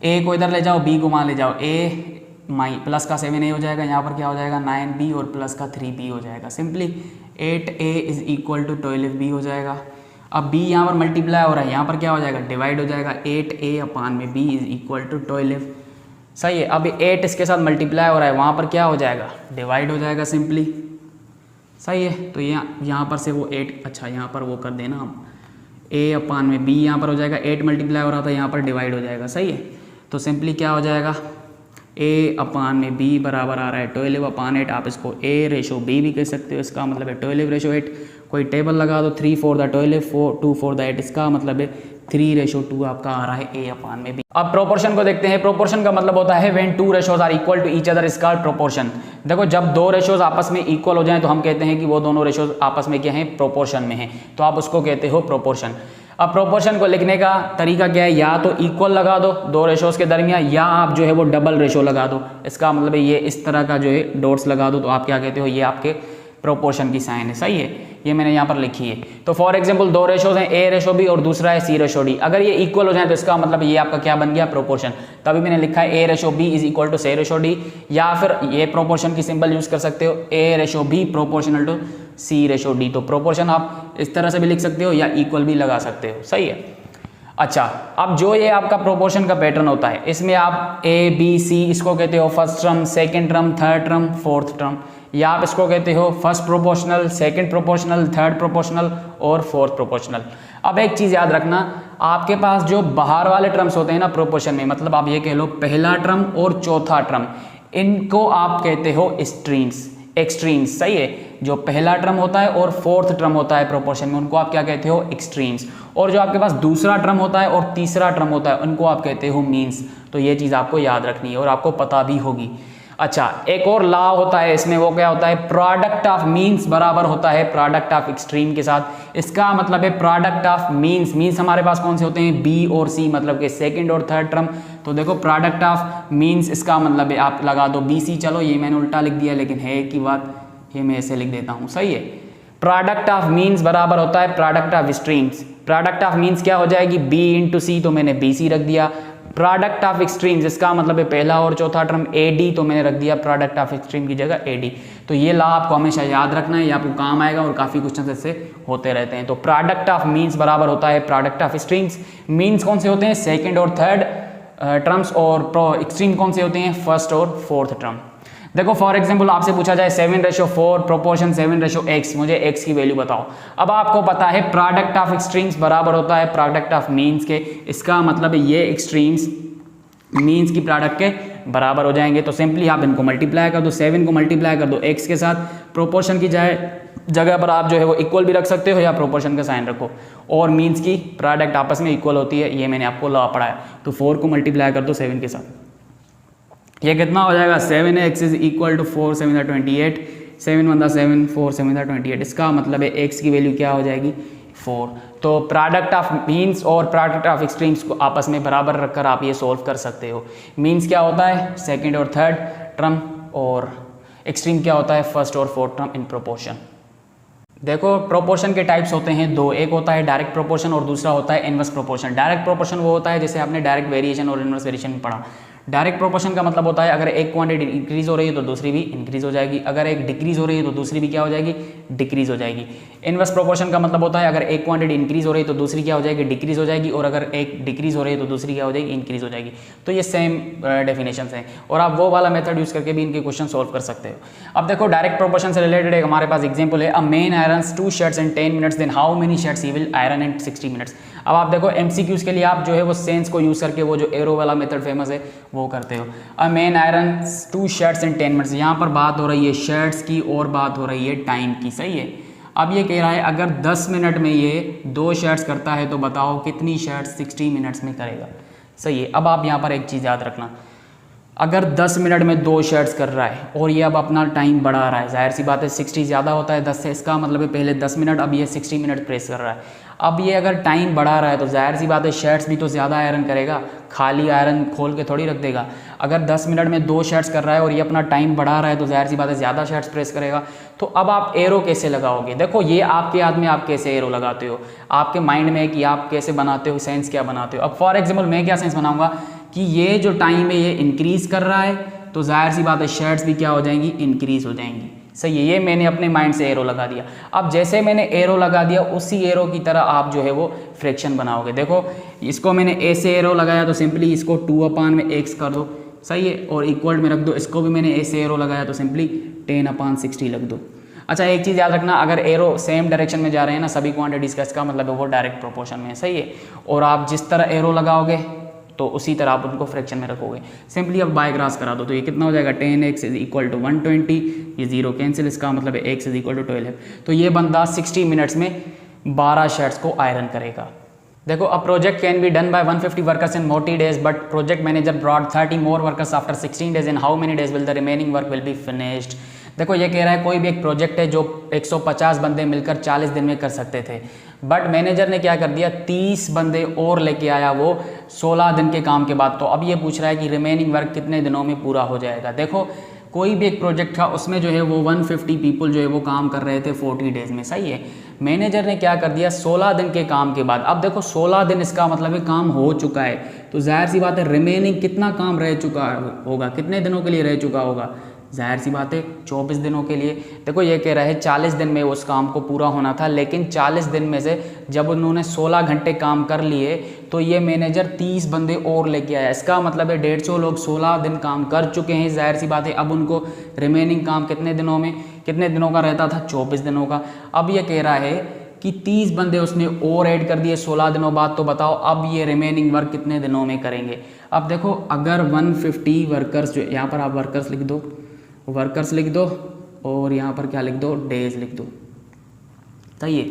a को इधर ले जाओ, b को वहाँ ले जाओ, a प्लस का 7a हो जाएगा, यहाँ पर क्या हो जाएगा 9b और प्लस का 3b हो जाएगा। Simply 8a is equal to 12b हो जाएगा। अब b यहाँ पर मल्टीप्लाई हो रहा है, यहाँ पर क्या हो जाएगा डिवाइड हो जाएगा, 8a अपान में b इज इक्वल टू 12। सही है। अब 8 इसके साथ मल्टीप्लाई हो रहा है, वहाँ पर क्या हो जाएगा डिवाइड हो जाएगा सिंपली। सही है। तो यहाँ पर से वो 8, अच्छा यहाँ पर वो कर देना हम, a अपान में b यहाँ पर हो जाएगा, 8 मल्टीप्लाई हो रहा था, यहाँ पर डिवाइड हो जाएगा। सही है। तो सिंपली क्या हो जाएगा, a अपान में b बराबर आ रहा है 12 अपान 8। आप इसको a रेशो b भी कह सकते हो, इसका मतलब है 12 रेशो 8। कोई टेबल लगा दो, 3 4 द 12, 2 4 द 8, इसका मतलब है 3 रेशो 2 आपका आ रहा है a अपान में b। अब प्रोपोर्शन को देखते हैं। प्रोपोर्शन का मतलब होता है when 2 ratios are equal to each other is called proportion. देखो जब 2 रेशोज आपस में इक्वल हो जाएं तो हम कहते हैं कि वो दोनों रेशोज आपस में क्या हैं प्रोपोर्शन में हैं, तो आप उसको कहते हो प्रोपोर्शन। अब प्रोपोर्शन को लिखने का तरीका क्या है, या तो इक्वल लगा दो 2 रेशोज के दरमियान, या आप जो है वो डबल रेशो लगा दो। इसका मतलब है ये इस तरह का जो है डॉट्स लगा दो, तो आप क्या कहते हो, ये आपके प्रोपोर्शन की साइन है। सही है। ये मैंने यहाँ पर लिखी है। तो फॉर एग्जांपल 2 रेशोज हैं, a रेशो b और दूसरा है c रेशो d। अगर ये इक्वल हो जाए तो इसका मतलब ये आपका क्या बन गया प्रोपोर्शन। तभी मैंने लिखा है a ratio b is equal to c ratio d, या फिर ये प्रोपोर्शन की सिंबल यूज कर सकते हो, a ratio b proportional to c ratio d। तो प्रोपोर्शन आप इस तरह से भी लिख सकते हो या इक्वल भी लगा सकते हो। सही है। अच्छा, अब जो ये आपका प्रोपोर्शन का पैटर्न होता है, इसमें आप a b c इसको कहते हो first term, second term, third term, fourth term, या आप इसको कहते हो first proportional, second proportional, third proportional और फोर्थ प्रोपोर्शनल। अब एक चीज़ याद रखना, आपके पास जो बाहर वाले टर्म्स होते हैं ना प्रोपोर्शन में, मतलब आप ये कह लो पहला टर्म और चौथा टर्म, इनको आप कहते हो स्ट्रीम्स, एक्सट्रीम्स। सही है। जो पहला टर्म होता है और फोर्थ टर्म होता है प्रोपोर्शन में, उनको आप क्या कहते हो एक्सट्रीम्स। और जो आपके पास दूसरा टर्म होता है और तीसरा टर्म होता है, उनको आप कहते हो मीन्स। तो ये चीज़ आपको याद रखनी है और आपको पता भी होगी। अच्छा, एक और लॉ होता है इसमें, वो क्या होता है, प्रोडक्ट ऑफ मीन्स बराबर होता है प्रोडक्ट ऑफ एक्सट्रीम के साथ। इसका मतलब है प्रोडक्ट ऑफ मीन्स, मीन्स हमारे पास कौन से होते हैं बी और सी, मतलब कि सेकंड और थर्ड टर्म। तो देखो प्रोडक्ट ऑफ मीन्स इसका मतलब है आप लगा दो बी सी, चलो ये मैंने उल्टा लिख दिया लेकिन है एक ही बात, ये मैं ऐसे लिख देता हूँ। सही है। प्रोडक्ट ऑफ मीन्स बराबर होता है product of streams. Product of means क्या हो जाएगी बी इंटू सी, तो मैंने बी सी रख दिया। प्रोडक्ट ऑफ एक्सट्रीम्स इसका मतलब है पहला और चौथा टर्म ए डी, तो मैंने रख दिया प्रोडक्ट ऑफ एक्सट्रीम की जगह ए डी। तो ये लॉ आपको हमेशा याद रखना है, ये आपको काम आएगा और काफ़ी क्वेश्चन ऐसे होते रहते हैं। तो प्रोडक्ट ऑफ मीन्स बराबर होता है प्रोडक्ट ऑफ एक्सट्रीम्स। मीन्स कौन से होते हैं सेकेंड और थर्ड टर्म्स, और एक्सट्रीम कौन से होते हैं फर्स्ट और फोर्थ टर्म। देखो फॉर एग्जांपल आपसे पूछा जाए 7:4 प्रोपोर्शन 7:x, मुझे x की वैल्यू बताओ। अब आपको पता है प्रोडक्ट ऑफ एक्सट्रीम्स बराबर होता है प्रोडक्ट ऑफ मीन्स के, इसका मतलब ये एक्सट्रीम्स मीन्स की प्रोडक्ट के बराबर हो जाएंगे। तो सिंपली आप इनको मल्टीप्लाई कर दो, 7 को मल्टीप्लाई कर दो x के साथ, प्रोपोर्शन की जगह पर आप जो है वो इक्वल भी रख सकते हो या प्रोपोर्शन का साइन रखो, और मीन्स की प्रोडक्ट आपस में इक्वल होती है, ये मैंने आपको लॉ पढ़ाया। तो 4 को मल्टीप्लाई कर दो 7 के साथ, ये कितना हो जाएगा 7x इज इक्वल टू 4 7 28, 7 1 7 4 7 28। इसका मतलब है x की वैल्यू क्या हो जाएगी 4। तो प्रोडक्ट ऑफ मीन्स और प्रोडक्ट ऑफ एक्सट्रीम्स को आपस में बराबर रखकर आप ये सोल्व कर सकते हो। मीन्स क्या होता है सेकंड और थर्ड टर्म, और एक्सट्रीम क्या होता है फर्स्ट और फोर्थ टर्म इन प्रोपोर्शन। देखो प्रोपोर्शन के टाइप्स होते हैं दो, एक होता है डायरेक्ट प्रोपोर्शन और दूसरा होता है इनवर्स प्रोपोर्शन। डायरेक्ट प्रोपोर्शन वो होता है जैसे आपने डायरेक्ट वेरिएशन और इनवर्स वेरिएशन में पढ़ा। डायरेक्ट प्रोपोर्शन का मतलब होता है अगर एक क्वांटिटी इंक्रीज हो रही है तो दूसरी भी इंक्रीज हो जाएगी, अगर एक डिक्रीज हो रही है तो दूसरी भी क्या हो जाएगी डिक्रीज हो जाएगी। इनवर्स प्रोपोर्शन का मतलब होता है अगर एक क्वांटिटी इंक्रीज हो रही है तो दूसरी क्या हो जाएगी डिक्रीज हो जाएगी, और अगर एक डिक्रीज हो रही है तो दूसरी क्या हो जाएगी इंक्रीज हो जाएगी। तो ये सेम डेफिनेशन हैं और आप वो वाला मेथड यूज करके भी इनके क्वेश्चन सोल्व कर सकते हो। अब देखो डायरेक्ट प्रोपोर्शन से रिलेटेड एक हमारे पास एग्जाम्पल है, a man irons 2 shirts in 10 minutes, then how many shirts he will iron in 60 minutes. अब आप देखो MCQs के लिए आप जो है वो सेंस को यूज़ करके वो जो एरो वाला मेथड फेमस है वो करते हो। A man iron 2 shirts in 10 minutes, यहाँ पर बात हो रही है शर्ट्स की और बात हो रही है टाइम की, सही है। अब ये कह रहा है अगर 10 मिनट में ये 2 शर्ट्स करता है तो बताओ कितनी शर्ट्स 60 मिनट्स में करेगा, सही है। अब आप यहाँ पर एक चीज़ याद रखना, अगर 10 मिनट में 2 शर्ट्स कर रहा है और ये अब अपना टाइम बढ़ा रहा है, जाहिर सी बात है 60 ज़्यादा होता है 10 से, इसका मतलब है पहले 10 मिनट, अब ये 60 मिनट प्रेस कर रहा है। अब ये अगर टाइम बढ़ा रहा है तो जाहिर सी बात है शर्ट्स भी तो ज़्यादा आयरन करेगा, खाली आयरन खोल के थोड़ी रख देगा। अगर 10 मिनट में 2 शर्ट्स कर रहा है और ये अपना टाइम बढ़ा रहा है तो जाहिर सी बात है ज़्यादा शर्ट्स प्रेस करेगा। तो अब आप एरो कैसे लगाओगे, देखो ये आपके हाथ में, आप कैसे एरो लगाते हो, आपके माइंड में है कि आप कैसे बनाते हो, सेंस क्या बनाते हो। अब फॉर एग्जाम्पल मैं क्या सेंस बनाऊंगा कि ये जो टाइम है ये इंक्रीज़ कर रहा है तो जाहिर सी बात है शर्ट्स भी क्या हो जाएंगी, इंक्रीज़ हो जाएंगी, सही है। ये मैंने अपने माइंड से एरो लगा दिया। अब जैसे मैंने एरो लगा दिया उसी एरो की तरह आप जो है वो फ्रैक्शन बनाओगे। देखो इसको मैंने ए से एरो लगाया तो सिंपली इसको 2/x कर दो, सही है, और इक्वल में रख दो। इसको भी मैंने ए से एरो लगाया तो सिंपली 10/60 लग दो। अच्छा एक चीज़ याद रखना, अगर एरो सेम डायरेक्शन में जा रहे हैं ना सभी क्वांटिटीज़ का, इसका मतलब है वो डायरेक्ट प्रोपोर्शन में है, सही है। और आप जिस तरह एरो लगाओगे तो उसी तरह आप उनको फ्रैक्शन में रखोगे। सिंपली अब बाय क्रॉस करा दो तो ये कितना हो जाएगा, 10x इज इक्वल टू 120, ये 0 कैंसिल, इसका मतलब है x इज इक्वल टू 12। तो ये बंदा 60 मिनट्स में 12 शर्ट्स को आयरन करेगा। देखो a project can be done by 150 workers in 40 days but project manager brought 30 more workers after 16 days, in how many days will the remaining work will be finished. देखो ये कह रहा है कोई भी एक प्रोजेक्ट है जो 150 बंदे मिलकर 40 दिन में कर सकते थे, बट मैनेजर ने क्या कर दिया, 30 बंदे और लेके आया वो 16 दिन के काम के बाद। तो अब ये पूछ रहा है कि रिमेनिंग वर्क कितने दिनों में पूरा हो जाएगा। देखो कोई भी एक प्रोजेक्ट था उसमें जो है वो 150 पीपल जो है वो काम कर रहे थे 40 डेज में, सही है। मैनेजर ने क्या कर दिया, 16 दिन के काम के बाद, अब देखो 16 दिन इसका मतलब है काम हो चुका है, तो जाहिर सी बात है रिमेनिंग कितना काम रह चुका होगा, कितने दिनों के लिए रह चुका होगा, जाहिर सी बात है 24 दिनों के लिए। देखो ये कह रहा है 40 दिन में उस काम को पूरा होना था, लेकिन 40 दिन में से जब उन्होंने 16 घंटे काम कर लिए तो ये मैनेजर 30 बंदे और लेके आया। इसका मतलब है 150 लोग 16 दिन काम कर चुके हैं, जाहिर सी बात है अब उनको रिमेनिंग काम कितने दिनों का रहता था, 24 दिनों का। अब ये कह रहा है कि 30 बंदे उसने और ऐड कर दिए 16 दिनों बाद, तो बताओ अब ये रिमेनिंग वर्क कितने दिनों में करेंगे। अब देखो अगर 150 वर्कर्स, जो यहाँ पर आप वर्कर्स लिख दो, वर्कर्स लिख दो और यहाँ पर क्या लिख दो, डेज लिख दो, सही है।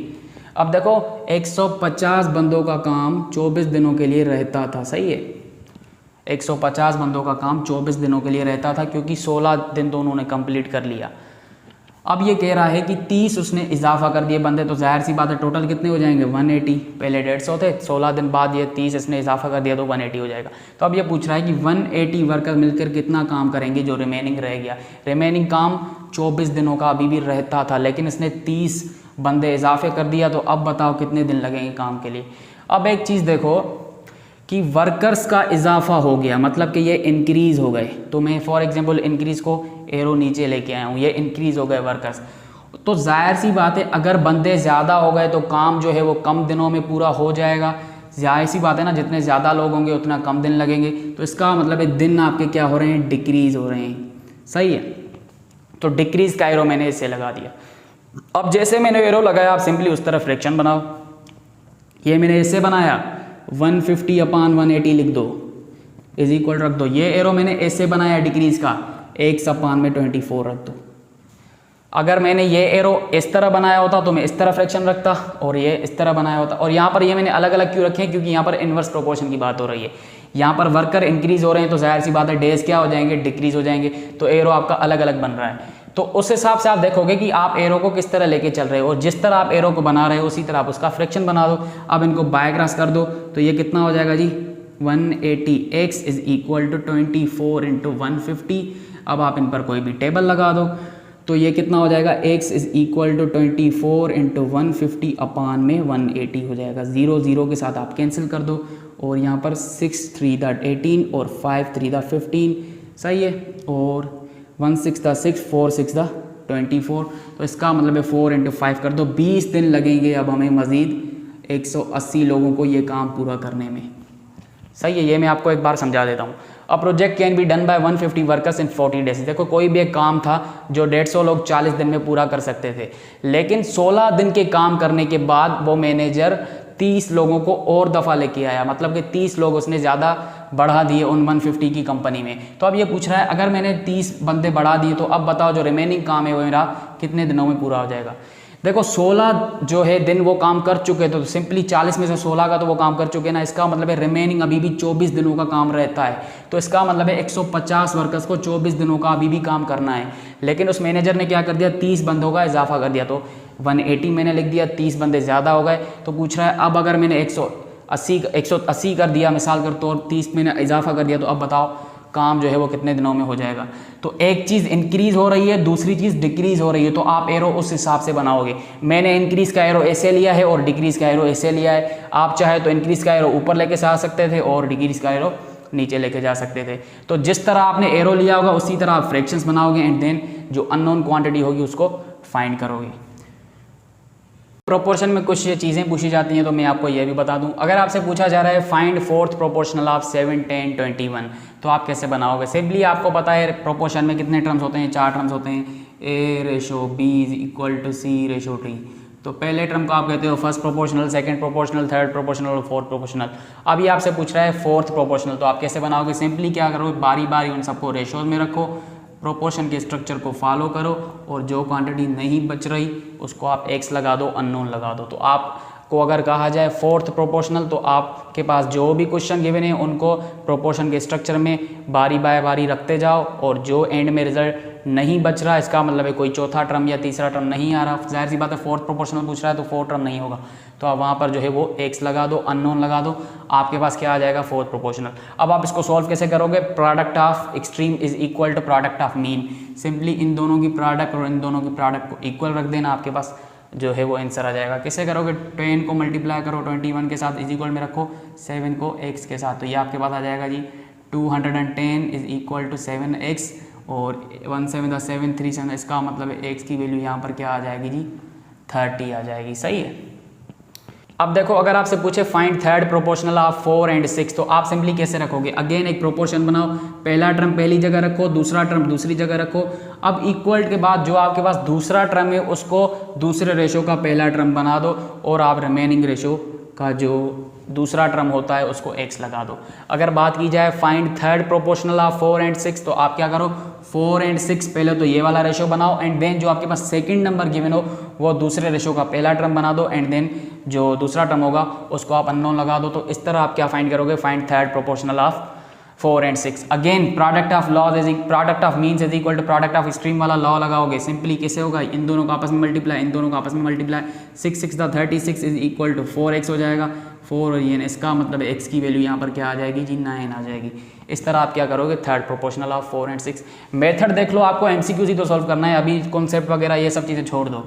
अब देखो 150 बंदों का काम 24 दिनों के लिए रहता था, सही है। 150 बंदों का काम 24 दिनों के लिए रहता था क्योंकि 16 दिन तो उन्होंने कंप्लीट कर लिया। अब ये कह रहा है कि 30 उसने इजाफा कर दिए बंदे, तो जाहिर सी बात है टोटल कितने हो जाएंगे, 180। पहले 150 थे, 16 दिन बाद ये 30 इसने इजाफा कर दिया तो 180 हो जाएगा। तो अब ये पूछ रहा है कि 180 वर्कर मिलकर कितना काम करेंगे जो रिमेनिंग रह गया। रिमेनिंग काम 24 दिनों का अभी भी रहता था, लेकिन इसने 30 बंदे इजाफे कर दिया, तो अब बताओ कितने दिन लगेंगे काम के लिए। अब एक चीज़ देखो कि वर्कर्स का इजाफा हो गया, मतलब कि ये इंक्रीज़ हो गए। तो मैं फॉर एग्जांपल इंक्रीज़ को एरो नीचे लेके आया हूँ, ये इंक्रीज़ हो गए वर्कर्स। तो जाहिर सी बात है अगर बंदे ज़्यादा हो गए तो काम जो है वो कम दिनों में पूरा हो जाएगा। जाहिर सी बात है ना, जितने ज़्यादा लोग होंगे उतना कम दिन लगेंगे, तो इसका मतलब है दिन आपके क्या हो रहे हैं, डिक्रीज़ हो रहे हैं, सही है। तो डिक्रीज़ का एरो मैंने इससे लगा दिया। अब जैसे मैंने एरो लगाया आप सिंपली उस तरफ फ्रैक्शन बनाओ। ये मैंने इससे बनाया 150/180 लिख दो, इज इक्वल रख दो। ये एरो मैंने ऐसे बनाया डिक्रीज़ का, 1/24 रख दो। अगर मैंने ये एरो इस तरह बनाया होता तो मैं इस तरह फ्रैक्शन रखता, और ये इस तरह बनाया होता। और यहाँ पर ये मैंने अलग अलग क्यों रखे हैं, क्योंकि यहाँ पर इन्वर्स प्रोपोर्शन की बात हो रही है। यहाँ पर वर्कर इंक्रीज़ हो रहे हैं तो जाहिर सी बात है डेज क्या हो जाएंगे, डिक्रीज़ हो जाएंगे। तो एरो आपका अलग अलग बन रहा है। तो उस हिसाब से आप देखोगे कि आप एरो को किस तरह लेके चल रहे हो, और जिस तरह आप एरो को बना रहे हो उसी तरह आप उसका फ्रैक्शन बना दो। अब इनको बाय क्रॉस कर दो तो ये कितना हो जाएगा जी, 180x इज इक्वल टू 24 × 150। अब आप इन पर कोई भी टेबल लगा दो तो ये कितना हो जाएगा, x इज इक्वल टू 24 × 150 अपान में 180 हो जाएगा। 0 0 के साथ आप कैंसिल कर दो, और यहाँ पर 6 3 18 और 5 3 15, सही है। और 1 6 6 4 6 24, तो इसका मतलब है 4 × 5 कर दो, 20 दिन लगेंगे अब हमें मज़ीद 180 लोगों को ये काम पूरा करने में, सही है। ये मैं आपको एक बार समझा देता हूँ। A project can be done by 150 workers in 40 days. देखो कोई भी एक काम था जो 150 लोग 40 दिन में पूरा कर सकते थे, लेकिन 16 दिन के काम करने के बाद वो मैनेजर 30 लोगों को और दफ़ा लेके आया, मतलब कि 30 लोग उसने ज़्यादा बढ़ा दिए उन 150 की कंपनी में। तो अब ये पूछ रहा है अगर मैंने 30 बंदे बढ़ा दिए तो अब बताओ जो रिमेनिंग काम है वो मेरा कितने दिनों में पूरा हो जाएगा। देखो 16 जो है दिन वो काम कर चुके, तो सिंपली 40 में से 16 का तो वो काम कर चुके ना, इसका मतलब है रिमेनिंग अभी भी 24 दिनों का काम रहता है। तो इसका मतलब है 150 वर्कर्स को 24 दिनों का अभी भी काम करना है। लेकिन उस मैनेजर ने क्या कर दिया, 30 बंदों का इजाफा कर दिया, तो 180 मैंने लिख दिया, 30 बंदे ज़्यादा हो गए। तो पूछ रहा है अब अगर मैंने 180 कर दिया मिसाल कर तौर, 30 मैंने इजाफा कर दिया, तो अब बताओ काम जो है वो कितने दिनों में हो जाएगा। तो एक चीज़ इंक्रीज़ हो रही है, दूसरी चीज़ डिक्रीज़ हो रही है, तो आप एरो उस हिसाब से बनाओगे। मैंने इंक्रीज़ का एरो ऐसे लिया है और डिक्रीज़ का एरो ऐसे लिया है। आप चाहे तो इंक्रीज़ का एरो ऊपर लेके से आ सकते थे और डिक्रीज़ का एरो नीचे लेके जा सकते थे। तो जिस तरह आपने एरो लिया होगा उसी तरह आप फ्रैक्शंस बनाओगे एंड देन जो अननोन क्वांटिटी होगी उसको फाइंड करोगे। प्रोपोर्शन में कुछ ये चीज़ें पूछी जाती हैं तो मैं आपको ये भी बता दूं। अगर आपसे पूछा जा रहा है फाइंड फोर्थ प्रोपोर्शनल ऑफ 7, 10, 21, तो आप कैसे बनाओगे। सिंपली आपको पता है प्रोपोर्शन में कितने टर्म्स होते हैं, 4 टर्म्स होते हैं, A/B=C/D। तो पहले टर्म को आप कहते हो first proportional, second proportional, third proportional और फोर्थ प्रोपोर्शनल। अभी आपसे पूछ रहा है फोर्थ प्रोपोर्शनल, तो आप कैसे बनाओगे। सिंपली क्या करोगे, बारी बारी उन सबको रेशोज में रखो, प्रोपोर्शन के स्ट्रक्चर को फॉलो करो और जो क्वांटिटी नहीं बच रही उसको आप एक्स लगा दो, अननोन लगा दो। तो आपको अगर कहा जाए फोर्थ प्रोपोर्शनल, तो आपके पास जो भी क्वेश्चन गिवन है उनको प्रोपोर्शन के स्ट्रक्चर में बारी बाय बारी रखते जाओ और जो एंड में रिजल्ट नहीं बच रहा, इसका मतलब है कोई चौथा टर्म या तीसरा टर्म नहीं आ रहा, जाहिर सी बात है फोर्थ प्रोपोर्शनल पूछ रहा है तो फोर्थ टर्म नहीं होगा, तो आप वहाँ पर जो है वो एक्स लगा दो, अननोन लगा दो, आपके पास क्या आ जाएगा फोर्थ प्रोपोर्शनल। अब आप इसको सॉल्व कैसे करोगे, product of extreme is equal to product of mean. Simply इन दोनों की प्रोडक्ट और इन दोनों की प्रोडक्ट को इक्वल रख देना, आपके पास जो है वो आंसर आ जाएगा। कैसे करोगे, 10 को मल्टीप्लाई करो 21 के साथ, इज इक्वल में रखो 7 को x के साथ, तो ये आपके पास आ जाएगा जी 210 इज इक्वल टू 7x और 1 7 7 3 7, इसका मतलब है x की वैल्यू यहाँ पर क्या आ जाएगी जी 30 आ जाएगी। सही है। अब देखो अगर आपसे पूछे find third proportional of 4 and 6, तो आप सिंपली कैसे रखोगे, अगेन एक प्रोपोर्शन बनाओ, पहला टर्म पहली जगह रखो, दूसरा टर्म दूसरी जगह रखो। अब इक्वल के बाद जो आपके पास दूसरा टर्म है उसको दूसरे रेशो का पहला टर्म बना दो और आप रिमेनिंग रेशो का जो दूसरा टर्म होता है उसको x लगा दो। अगर बात की जाए find third proportional of 4 and 6, तो आप क्या करो 4 एंड 6 पहले तो ये वाला रेशो बनाओ एंड देन जो आपके पास सेकंड नंबर गिवन हो वो दूसरे रेशो का पहला टर्म बना दो एंड देन जो दूसरा टर्म होगा उसको आप अननोन लगा दो। तो इस तरह आप क्या फाइंड करोगे, find third proportional of 4 and 6। Again product of laws is product of means is equal to product of extreme वाला लॉ लगाओगे। सिंपली कैसे होगा, इन दोनों का आपस में मल्टीप्लाई, इन दोनों का आपस में multiply, 6 6 36 is equal to 4x हो जाएगा, 4 और ये इसका मतलब x की वैल्यू यहाँ पर क्या आ जाएगी जी 9 आ जाएगी। इस तरह आप क्या करोगे third proportional of 4 and 6। Method देख लो, आपको MCQ ही तो सॉल्व करना है, अभी कॉन्सेप्ट वगैरह ये सब चीज़ें छोड़ दो।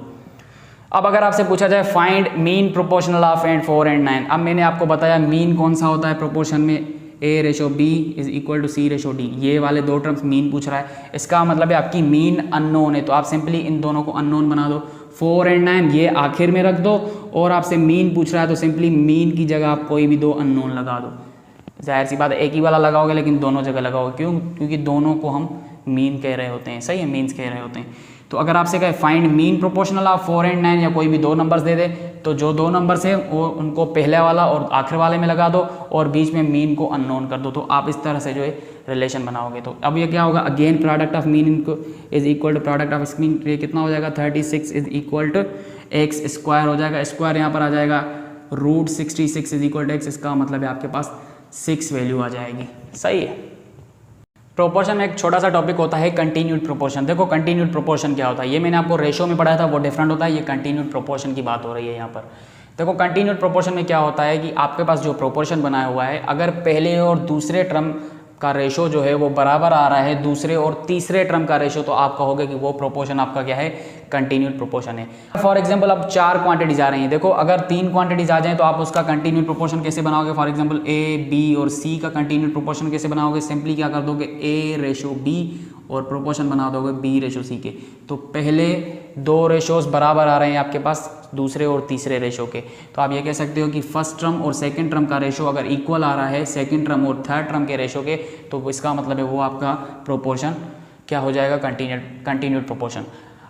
अब अगर आपसे पूछा जाए find mean proportional of and 4 and 9, अब मैंने आपको बताया मीन कौन सा होता है प्रोपोर्शन में, A/B is equal to C/D, ये वाले दो टर्म्स मीन पूछ रहा है, इसका मतलब है आपकी मीन अननोन है, तो आप सिंपली इन दोनों को अननोन बना दो। 4 एंड 9 ये आखिर में रख दो और आपसे मीन पूछ रहा है तो सिंपली मीन की जगह आप कोई भी दो अननोन लगा दो। जाहिर सी बात है एक ही वाला लगाओगे लेकिन दोनों जगह लगाओगे, क्यों, क्योंकि दोनों को हम मीन कह रहे होते हैं। सही है, मीन्स कह रहे होते हैं। तो अगर आपसे कहे find mean proportional of 4 and 9 या कोई भी दो नंबर्स दे दे, तो जो दो नंबर्स है वो उनको पहले वाला और आखिर वाले में लगा दो और बीच में मीन को अननोन कर दो, तो आप इस तरह से जो है रिलेशन बनाओगे। तो अब ये क्या होगा, अगेन प्रोडक्ट ऑफ मीन इनको is equal to product of स्मीन, ये कितना हो जाएगा 36 is equal to x square हो जाएगा, स्क्वायर यहाँ पर आ जाएगा √66 इज इक्वल टू x, इसका मतलब है आपके पास 6 वैल्यू आ जाएगी। सही है। प्रोपोर्शन में एक छोटा सा टॉपिक होता है कंटिन्यूड प्रोपोर्शन। देखो कंटिन्यूड प्रोपोर्शन क्या होता है, ये मैंने आपको रेशो में पढ़ाया था, वो डिफरेंट होता है, ये कंटिन्यूड प्रोपोर्शन की बात हो रही है यहाँ पर। देखो कंटिन्यूड प्रोपोर्शन में क्या होता है कि आपके पास जो प्रोपोर्शन बनाया हुआ है, अगर पहले और दूसरे टर्म का रेशो जो है वो बराबर आ रहा है दूसरे और तीसरे टर्म का रेशो, तो आप कहोगे कि वो प्रोपोर्शन आपका क्या है, कंटिन्यूड प्रोपोर्शन है। फॉर एग्जांपल अब 4 क्वांटिटीज आ रही हैं, देखो अगर 3 क्वांटिटीज आ जाएं तो आप उसका कंटिन्यूड प्रोपोर्शन कैसे बनाओगे। फॉर एग्जांपल A, B और C का कंटिन्यूड प्रोपोर्शन कैसे बनाओगे, सिंपली क्या कर दोगे A/B और प्रोपोर्शन बना दोगे B/C के। तो पहले दो रेशोज बराबर आ रहे हैं आपके पास दूसरे और तीसरे रेशो के, तो आप ये कह सकते हो कि फर्स्ट टर्म और सेकंड टर्म का रेशो अगर इक्वल आ रहा है सेकंड टर्म और थर्ड टर्म के रेशो के, तो इसका मतलब है वो आपका प्रोपोर्शन क्या हो जाएगा, कंटिन्यूड प्रोपोर्शन।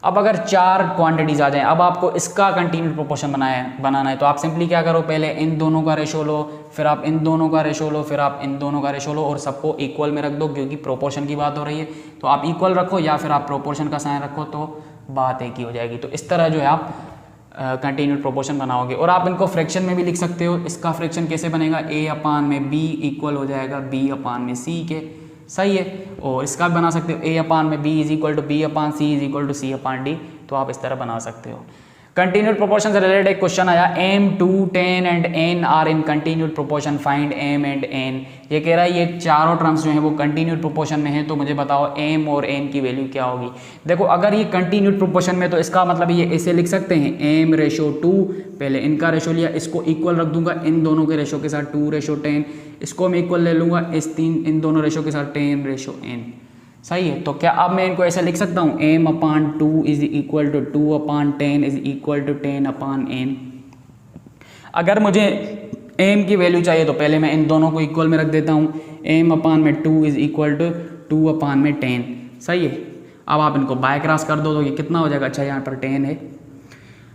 अब अगर 4 क्वांटिटीज़ आ जाएं, अब आपको इसका कंटिन्यूड प्रोपोर्शन बनाना है, तो आप सिंपली क्या करो, पहले इन दोनों का रेशो लो, फिर आप इन दोनों का रेशो लो, फिर आप इन दोनों का रेशो लो और सबको इक्वल में रख दो, क्योंकि प्रोपोर्शन की बात हो रही है। तो आप इक्वल रखो या फिर आप प्रोपोर्शन का साइन रखो, तो बात एक ही हो जाएगी। तो इस तरह जो है आप कंटिन्यूड प्रोपोर्शन बनाओगे। और आप इनको फ्रैक्शन में भी लिख सकते हो। इसका फ्रैक्शन कैसे बनेगा, A/B इक्वल हो जाएगा B/C के, सही है। और इसका भी बना सकते हो A/B is equal to B/C is equal to C/D, तो आप इस तरह बना सकते हो। कंटिन्यूड प्रोपोर्शन से रिलेटेड एक क्वेश्चन आया, m 2 10 and n are in continued proportion, find m and n। ये कह रहा है ये चारों टर्म्स जो है वो कंटिन्यूड प्रोपोर्शन में है, तो मुझे बताओ m और n की वैल्यू क्या होगी। देखो अगर ये कंटिन्यूड प्रोपोर्शन में, तो इसका मतलब ये ऐसे लिख सकते हैं m/2, पहले इनका रेशो लिया, इसको इक्वल रख दूंगा इन दोनों के रेशो के साथ 2/10, इसको मैं इक्वल ले लूँगा इन दोनों रेशो के साथ 10/n, सही है। तो क्या अब मैं इनको ऐसे लिख सकता हूँ m/2 is equal to 2/10 is equal to 10/n। अगर मुझे m की वैल्यू चाहिए तो पहले मैं इन दोनों को इक्वल में रख देता हूँ, m/2 इज इक्वल टू 2/10, सही है। अब आप इनको बाय क्रॉस कर दो तो ये कितना हो जाएगा, अच्छा यहाँ पर 10 है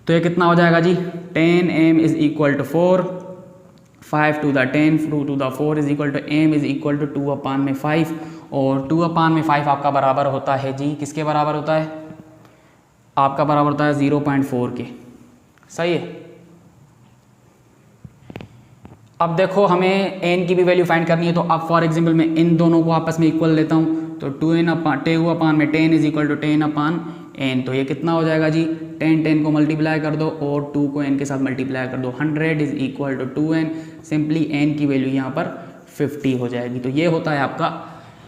तो ये कितना हो जाएगा जी, 10m is equal to 4, 5 to the 10 to the 4 is equal to m is equal to 2/5, और 2/5 आपका बराबर होता है जी, किसके बराबर होता है, आपका बराबर होता है 0.4 के, सही है। अब देखो हमें n की भी वैल्यू फाइंड करनी है, तो अब फॉर एग्जांपल मैं इन दोनों को आपस में इक्वल लेता हूँ, तो 2/10 इज इक्वल टू 10/n, तो ये कितना हो जाएगा जी, 10 को मल्टीप्लाई कर दो और 2 को n के साथ मल्टीप्लाई कर दो, 100 is equal to 2n, simply n की वैल्यू यहाँ पर 50 हो जाएगी। तो ये होता है आपका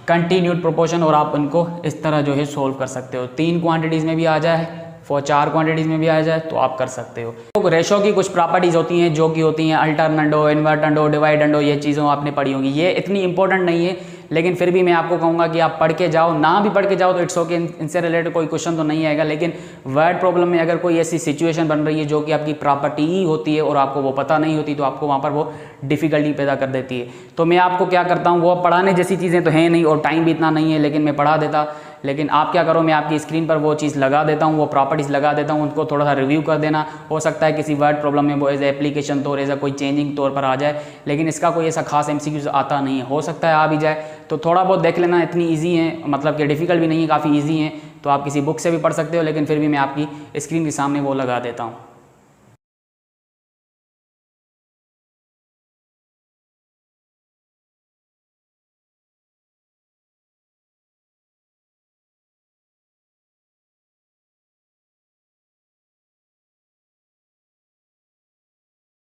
कंटिन्यूड प्रोपोर्शन, और आप उनको इस तरह जो है सोल्व कर सकते हो। 3 क्वांटिटीज़ में भी आ जाए, 4 क्वांटिटीज़ में भी आ जाए तो आप कर सकते हो। तो रेशो की कुछ प्रॉपर्टीज़ होती हैं जो कि होती हैं अल्टरनेंडो, इन्वर्टेंडो, डिवाइडेंडो, ये चीज़ों आपने पढ़ी होंगी। ये इतनी इंपॉर्टेंट नहीं है, लेकिन फिर भी मैं आपको कहूँगा कि आप पढ़ के जाओ, ना भी पढ़ के जाओ तो इट्स ओके, इनसे रिलेटेड कोई क्वेश्चन तो नहीं आएगा। लेकिन वर्ड प्रॉब्लम में अगर कोई ऐसी सिचुएशन बन रही है जो कि आपकी प्रॉपर्टी ही होती है और आपको वो पता नहीं होती, तो आपको वहाँ पर वो डिफ़िकल्टी पैदा कर देती है। तो मैं आपको क्या करता हूँ, वो पढ़ाने जैसी चीज़ें तो हैं नहीं और टाइम भी इतना नहीं है, लेकिन मैं पढ़ा देता। लेकिन आप क्या करो, मैं आपकी स्क्रीन पर वो चीज़ लगा देता हूँ, वो प्रॉपर्टीज़ लगा देता हूँ, उनको थोड़ा सा रिव्यू कर देना। हो सकता है किसी वर्ड प्रॉब्लम में वो एज एप्लीकेशन तौर, एज कोई चेंजिंग तौर पर आ जाए, लेकिन इसका कोई ऐसा खास MCQs आता नहीं है। हो सकता है आ भी जाए, तो थोड़ा बहुत देख लेना, इतनी ईजी है, मतलब कि डिफ़िकल्ट भी नहीं है, काफ़ी ईजी है। तो आप किसी बुक से भी पढ़ सकते हो, लेकिन फिर भी मैं आपकी स्क्रीन के सामने वो लगा देता हूँ।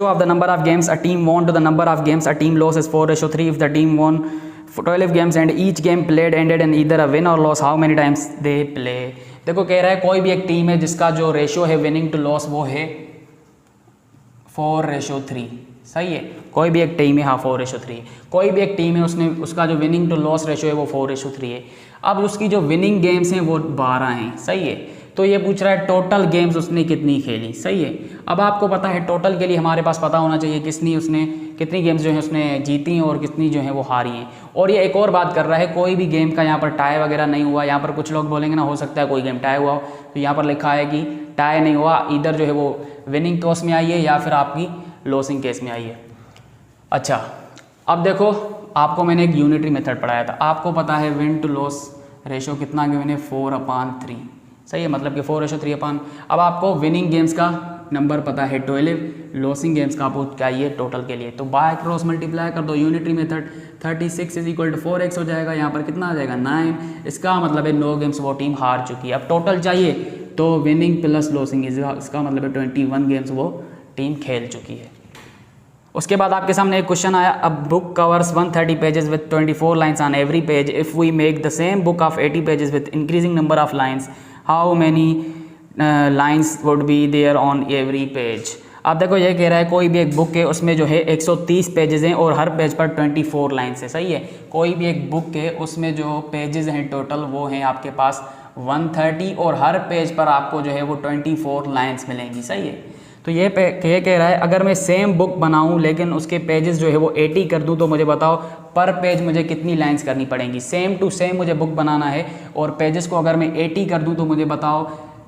Of the number of games a team won to the number of games a team lost is 4/3. If the team won 12 games and each game played ended in either a win or loss, how many times they play? देखो कह रहा है कोई भी एक team है जिसका जो रेशो है विनिंग टू लॉस वो है 4/3, सही है। कोई भी एक टीम है, हाँ 4/3, कोई भी एक टीम है उसका जो विनिंग टू लॉस रेशो है वो 4/3 है। अब उसकी जो विनिंग गेम्स हैं वो 12 हैं, सही है। तो ये पूछ रहा है टोटल गेम्स उसने कितनी खेली, सही है। अब आपको पता है टोटल के लिए हमारे पास पता होना चाहिए कितनी गेम्स जो है उसने जीती हैं और कितनी जो है वो हारी हैं। और ये एक और बात कर रहा है, कोई भी गेम का यहाँ पर टाई वगैरह नहीं हुआ। यहाँ पर कुछ लोग बोलेंगे ना, हो सकता है कोई गेम टाई हुआ हो, तो यहाँ पर लिखा है कि टाई नहीं हुआ, इधर जो है वो विनिंग केस में आई है या फिर आपकी लॉसिंग केस में आई है। अच्छा, अब देखो आपको मैंने एक यूनिटरी मेथड पढ़ाया था, आपको पता है विन टू लॉस रेशो कितना गिवन है 4/3, सही है, मतलब कि 4/3। अब आपको विनिंग गेम्स का नंबर पता है 12, लॉसिंग गेम्स का आपको चाहिए टोटल के लिए, तो बाय क्रॉस मल्टीप्लाई कर दो unitary method, 36 is equal to 4x हो जाएगा, यहाँ पर कितना आ जाएगा 9। इसका मतलब है 9 गेम्स वो टीम हार चुकी है। अब टोटल चाहिए तो विनिंग प्लस लॉसिंग, इसका मतलब है 21 गेम्स वो टीम खेल चुकी है। उसके बाद आपके सामने एक क्वेश्चन आया, a book covers 130 pages with 24 lines on every page, if we make the same book of 80 pages with increasing number of lines, how many lines would be there on every page. अब देखो ये कह रहा है कोई भी एक book है उसमें जो है 130 पेजेस हैं और हर पेज पर 24 लाइन्स है, सही है। कोई भी एक बुक है उसमें जो पेजेस हैं टोटल वो हैं आपके पास 130 और हर पेज पर आपको जो है वो 24 लाइन्स मिलेंगी, सही है। तो ये कह रहा है अगर मैं सेम बुक बनाऊं लेकिन उसके पेजेस जो है वो 80 कर दूं, तो मुझे बताओ पर पेज मुझे कितनी लाइंस करनी पड़ेंगी। सेम टू सेम मुझे बुक बनाना है और पेजेस को अगर मैं 80 कर दूं तो मुझे बताओ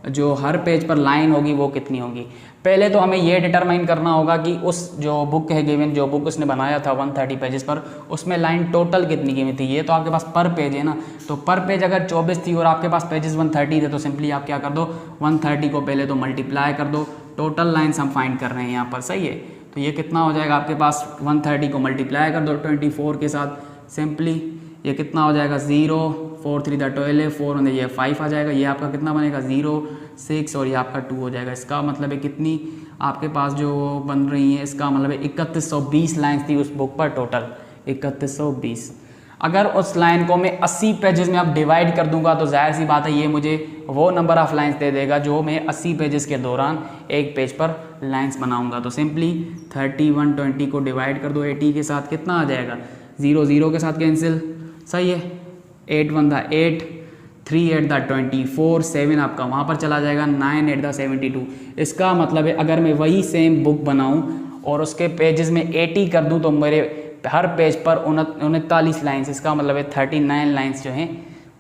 जो हर पेज पर लाइन होगी वो कितनी होगी। पहले तो हमें ये डिटरमाइन करना होगा कि उस जो बुक है गिवन, जो बुक उसने बनाया था 130 पेजेस पर, उसमें लाइन टोटल कितनी गिवन थी। ये तो आपके पास पर पेज है ना, तो पर पेज अगर 24 थी और आपके पास पेजेस 130 थे तो सिंपली आप क्या कर दो 130 को पहले तो मल्टीप्लाई कर दो, टोटल लाइन्स हम फाइंड कर रहे हैं यहाँ पर, सही है। तो ये कितना हो जाएगा आपके पास 130 को मल्टीप्लाई कर दो 24 के साथ, सिंपली ये कितना हो जाएगा 0 4 3 12 4 होने ये 5 आ जाएगा। ये आपका कितना बनेगा 0 6 और ये आपका 2 हो जाएगा। इसका मतलब है कितनी आपके पास जो बन रही है, इसका मतलब है 3120 लाइन्स थी उस बुक पर टोटल 3120। अगर उस लाइन को मैं 80 पेजेस में अब डिवाइड कर दूंगा तो जाहिर सी बात है ये मुझे वो नंबर ऑफ लाइन्स दे देगा जो मैं 80 पेजेस के दौरान एक पेज पर लाइन्स बनाऊंगा। तो सिंपली 30 120 को डिवाइड कर दो 80 के साथ, कितना आ जाएगा 0 0 के साथ कैंसिल, सही है। 8 1 दा 8, 3 8 दा 24, 7 आपका वहाँ पर चला जाएगा, 9 8 दा 72। इसका मतलब है अगर मैं वही सेम बुक बनाऊँ और उसके पेजेस में 80 कर दूँ तो मेरे हर पेज पर 39 लाइन्स, इसका मतलब है 39 लाइन्स जो हैं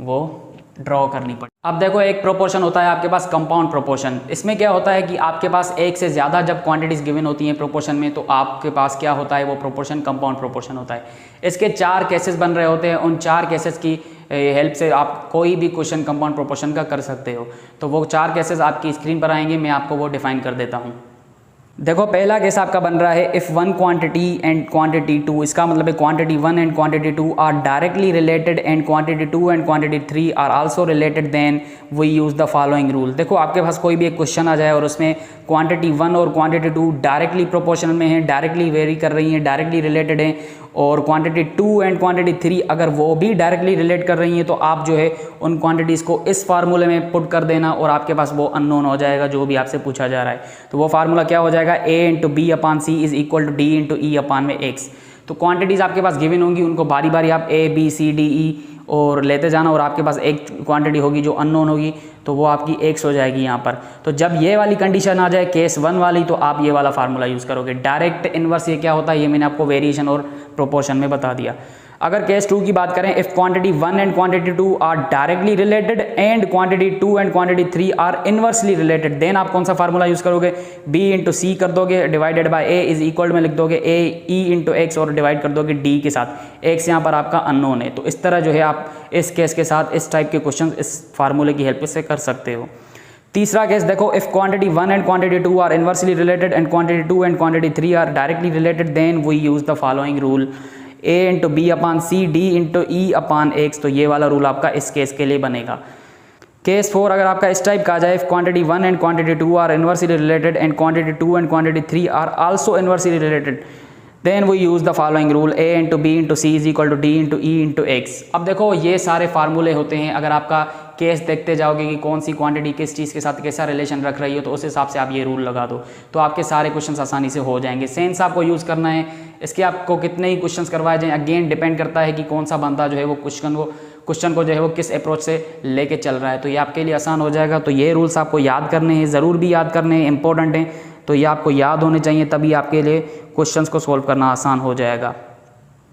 वो ड्रॉ करनी पड़े। अब देखो एक प्रोपोर्शन होता है आपके पास कंपाउंड प्रोपोर्शन। इसमें क्या होता है कि आपके पास एक से ज़्यादा जब क्वांटिटीज़ गिवन होती हैं प्रोपोर्शन में तो आपके पास क्या होता है वो प्रोपोर्शन कंपाउंड प्रोपोर्शन होता है। इसके 4 केसेस बन रहे होते हैं, उन 4 केसेस की हेल्प से आप कोई भी क्वेश्चन कंपाउंड प्रोपोर्शन का कर सकते हो। तो वो 4 केसेस आपकी स्क्रीन पर आएंगे, मैं आपको वो डिफाइन कर देता हूँ। देखो पहला केस आपका बन रहा है if one quantity and quantity 2, इसका मतलब है quantity 1 and quantity 2 are directly related and quantity 2 and quantity 3 are also related, then we use the following rule. देखो आपके पास कोई भी एक क्वेश्चन आ जाए और उसमें क्वांटिटी 1 और क्वांटिटी 2 डायरेक्टली प्रोपोर्शनल में है, डायरेक्टली वेरी कर रही हैं, डायरेक्टली रिलेटेड हैं, और क्वांटिटी 2 एंड क्वांटिटी 3 अगर वो भी डायरेक्टली रिलेट कर रही हैं तो आप जो है उन क्वांटिटीज़ को इस फार्मूले में पुट कर देना और आपके पास वो अननोन हो जाएगा जो भी आपसे पूछा जा रहा है। तो वो फार्मूला क्या हो जाएगा, a into B upon C is equal to D into E upon में एक्स। तो क्वांटिटीज़ आपके पास गिवन होंगी, उनको बारी बारी आप a b c d e और लेते जाना, और आपके पास एक क्वांटिटी होगी जो अननोन होगी तो वो आपकी x हो जाएगी यहाँ पर। तो जब ये वाली कंडीशन आ जाए केस 1 वाली तो आप ये वाला फार्मूला यूज़ करोगे। डायरेक्ट इनवर्स ये क्या होता है ये मैंने आपको वेरिएशन और प्रोपोर्शन में बता दिया। अगर केस 2 की बात करें, if quantity 1 and quantity 2 are directly related and quantity 2 and quantity 3 are inversely related, then आप कौन सा फार्मूला यूज़ करोगे, b इंटू सी कर दोगे divided by a is equal में लिख दोगे a e इंटू एक्स और डिवाइड कर दोगे d के साथ। x यहाँ पर आपका अननोन है। तो इस तरह जो है आप इस केस के साथ इस टाइप के क्वेश्चन इस फार्मूले की हेल्प से कर सकते हो। तीसरा केस देखो, if quantity 1 and quantity 2 are inversely related and quantity 2 and quantity 3 are directly related, then we use the following rule, a into B upon c d into E upon x. तो ये वाला rule आपका इस case के लिए बनेगा। Case 4 अगर आपका इस टाइप का आ जाए, if quantity 1 and quantity 2 are inversely related and quantity 2 and quantity 3 are also inversely related, then we use the following rule, a into b into c is equal to D into e into x. अब देखो ये सारे फार्मूले होते हैं, अगर आपका case देखते जाओगे कि कौन सी क्वांटिटी किस चीज़ के साथ कैसा रिलेशन रख रही हो तो उस हिसाब से आप ये रूल लगा दो तो आपके सारे क्वेश्चंस आसानी से हो जाएंगे। सेंस आपको यूज़ करना है, इसके आपको कितने ही क्वेश्चंस करवाए जाएं अगेन डिपेंड करता है कि कौन सा बंदा जो है वो क्वेश्चन को जो है वो किस अप्रोच से लेके चल रहा है। तो ये आपके लिए आसान हो जाएगा। तो ये रूल्स आपको याद करने हैं, ज़रूर भी याद करने हैं, इंपॉर्टेंट हैं, तो ये आपको याद होने चाहिए, तभी आपके लिए क्वेश्चंस को सॉल्व करना आसान हो जाएगा।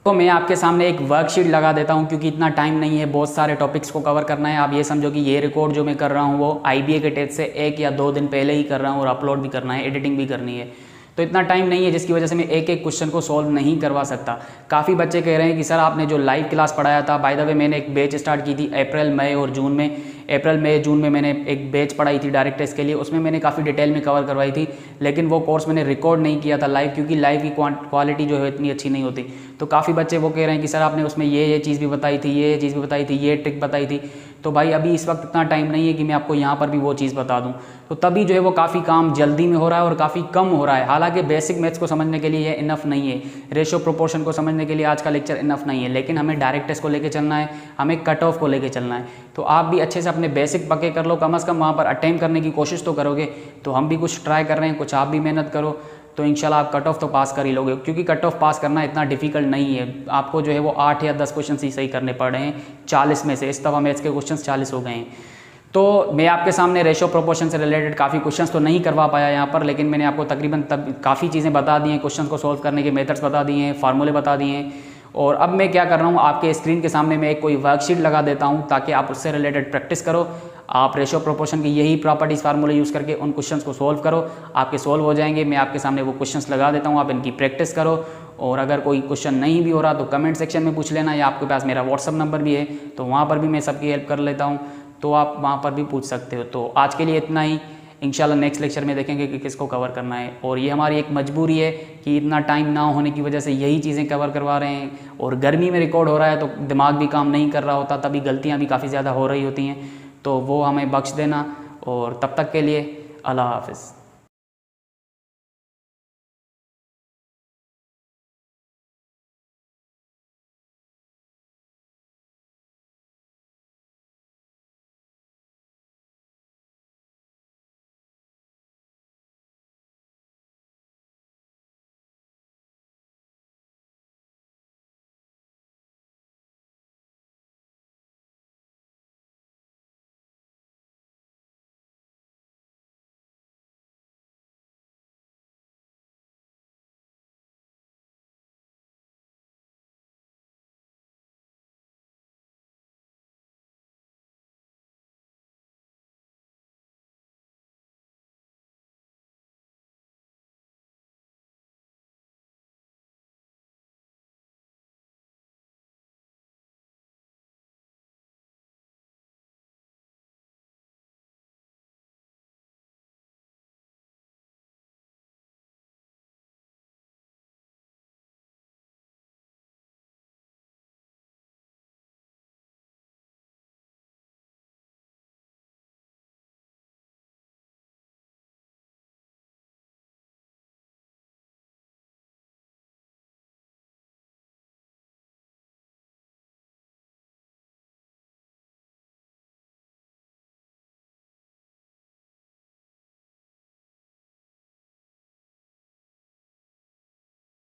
तो मैं आपके सामने एक वर्कशीट लगा देता हूं क्योंकि इतना टाइम नहीं है, बहुत सारे टॉपिक्स को कवर करना है। आप ये समझो कि ये रिकॉर्ड जो मैं कर रहा हूं वो IBA के टेस्ट से 1 या 2 दिन पहले ही कर रहा हूं और अपलोड भी करना है, एडिटिंग भी करनी है। तो इतना टाइम नहीं है जिसकी वजह से मैं एक एक क्वेश्चन को सॉल्व नहीं करवा सकता। काफ़ी बच्चे कह रहे हैं कि सर आपने जो लाइव क्लास पढ़ाया था, बाय द वे मैंने एक बैच स्टार्ट की थी अप्रैल मई और जून में। अप्रैल मई जून में मैंने एक बैच पढ़ाई थी डायरेक्ट टेस्ट के लिए, उसमें मैंने काफ़ी डिटेल में कवर करवाई थी, लेकिन वो कोर्स मैंने रिकॉर्ड नहीं किया था लाइव क्योंकि लाइव की क्वालिटी जो है इतनी अच्छी नहीं होती। तो काफ़ी बच्चे वो कह रहे हैं कि सर आपने उसमें ये चीज़ भी बताई थी, ये चीज़ भी बताई थी, ये ट्रिक बताई थी। तो भाई अभी इस वक्त इतना टाइम नहीं है कि मैं आपको यहाँ पर भी वो चीज़ बता दूँ। तो तभी जो है वो काफ़ी काम जल्दी में हो रहा है और काफ़ी कम हो रहा है। हालांकि बेसिक मैथ्स को समझने के लिए ये इनफ नहीं है, रेशियो प्रोपोर्शन को समझने के लिए आज का लेक्चर इनफ नहीं है, लेकिन हमें डायरेक्ट टेस्ट को लेके चलना है, हमें कट ऑफ को लेके चलना है। तो आप भी अच्छे से अपने बेसिक पक्के कर लो, कम से कम वहाँ पर अटेम्प्ट करने की कोशिश तो करोगे। तो हम भी कुछ ट्राई कर रहे हैं, कुछ आप भी मेहनत करो, तो इंशाल्लाह आप कट ऑफ तो पास कर ही लोगे, क्योंकि कट ऑफ पास करना इतना डिफिकल्ट नहीं है। आपको जो है वो 8 या 10 क्वेश्चन ही सही करने पड़ रहे हैं 40 में से। इस दफ़ा मैथ्स के क्वेश्चन 40 हो गए हैं। तो मैं आपके सामने रेशियो प्रोपोर्शन से रिलेटेड काफ़ी क्वेश्चंस तो नहीं करवा पाया यहाँ पर, लेकिन मैंने आपको तकरीबन काफ़ी चीज़ें बता दी हैं, क्वेश्चन को सॉल्व करने के मेथड्स बता दिए हैं, फार्मूले बता दिए हैं और अब मैं क्या कर रहा हूँ, आपके स्क्रीन के सामने मैं एक कोई वर्कशीट लगा देता हूँ ताकि आप उससे रिलेटेड प्रैक्टिस करो। आप रेशो प्रोपोर्शन की यही प्रॉपर्टीज़ फार्मूले यूज़ करके उन क्वेश्चंस को सॉल्व करो, आपके सॉल्व हो जाएंगे। मैं आपके सामने वो क्वेश्चंस लगा देता हूँ, आप इनकी प्रैक्टिस करो। और अगर कोई क्वेश्चन नहीं भी हो रहा तो कमेंट सेक्शन में पूछ लेना, या आपके पास मेरा व्हाट्सअप नंबर भी है तो वहाँ पर भी मैं सबकी हेल्प कर लेता हूँ, तो आप वहाँ पर भी पूछ सकते हो। तो आज के लिए इतना ही, इंशाल्लाह नेक्स्ट लेक्चर में देखेंगे कि किसको कवर करना है। और ये हमारी एक मजबूरी है कि इतना टाइम ना होने की वजह से यही चीज़ें कवर करवा रहे हैं, और गर्मी में रिकॉर्ड हो रहा है तो दिमाग भी काम नहीं कर रहा होता, तभी गलतियाँ भी काफ़ी ज़्यादा हो रही होती हैं, तो वो हमें बख्श देना। और तब तक के लिए अल्लाह हाफ़िज़।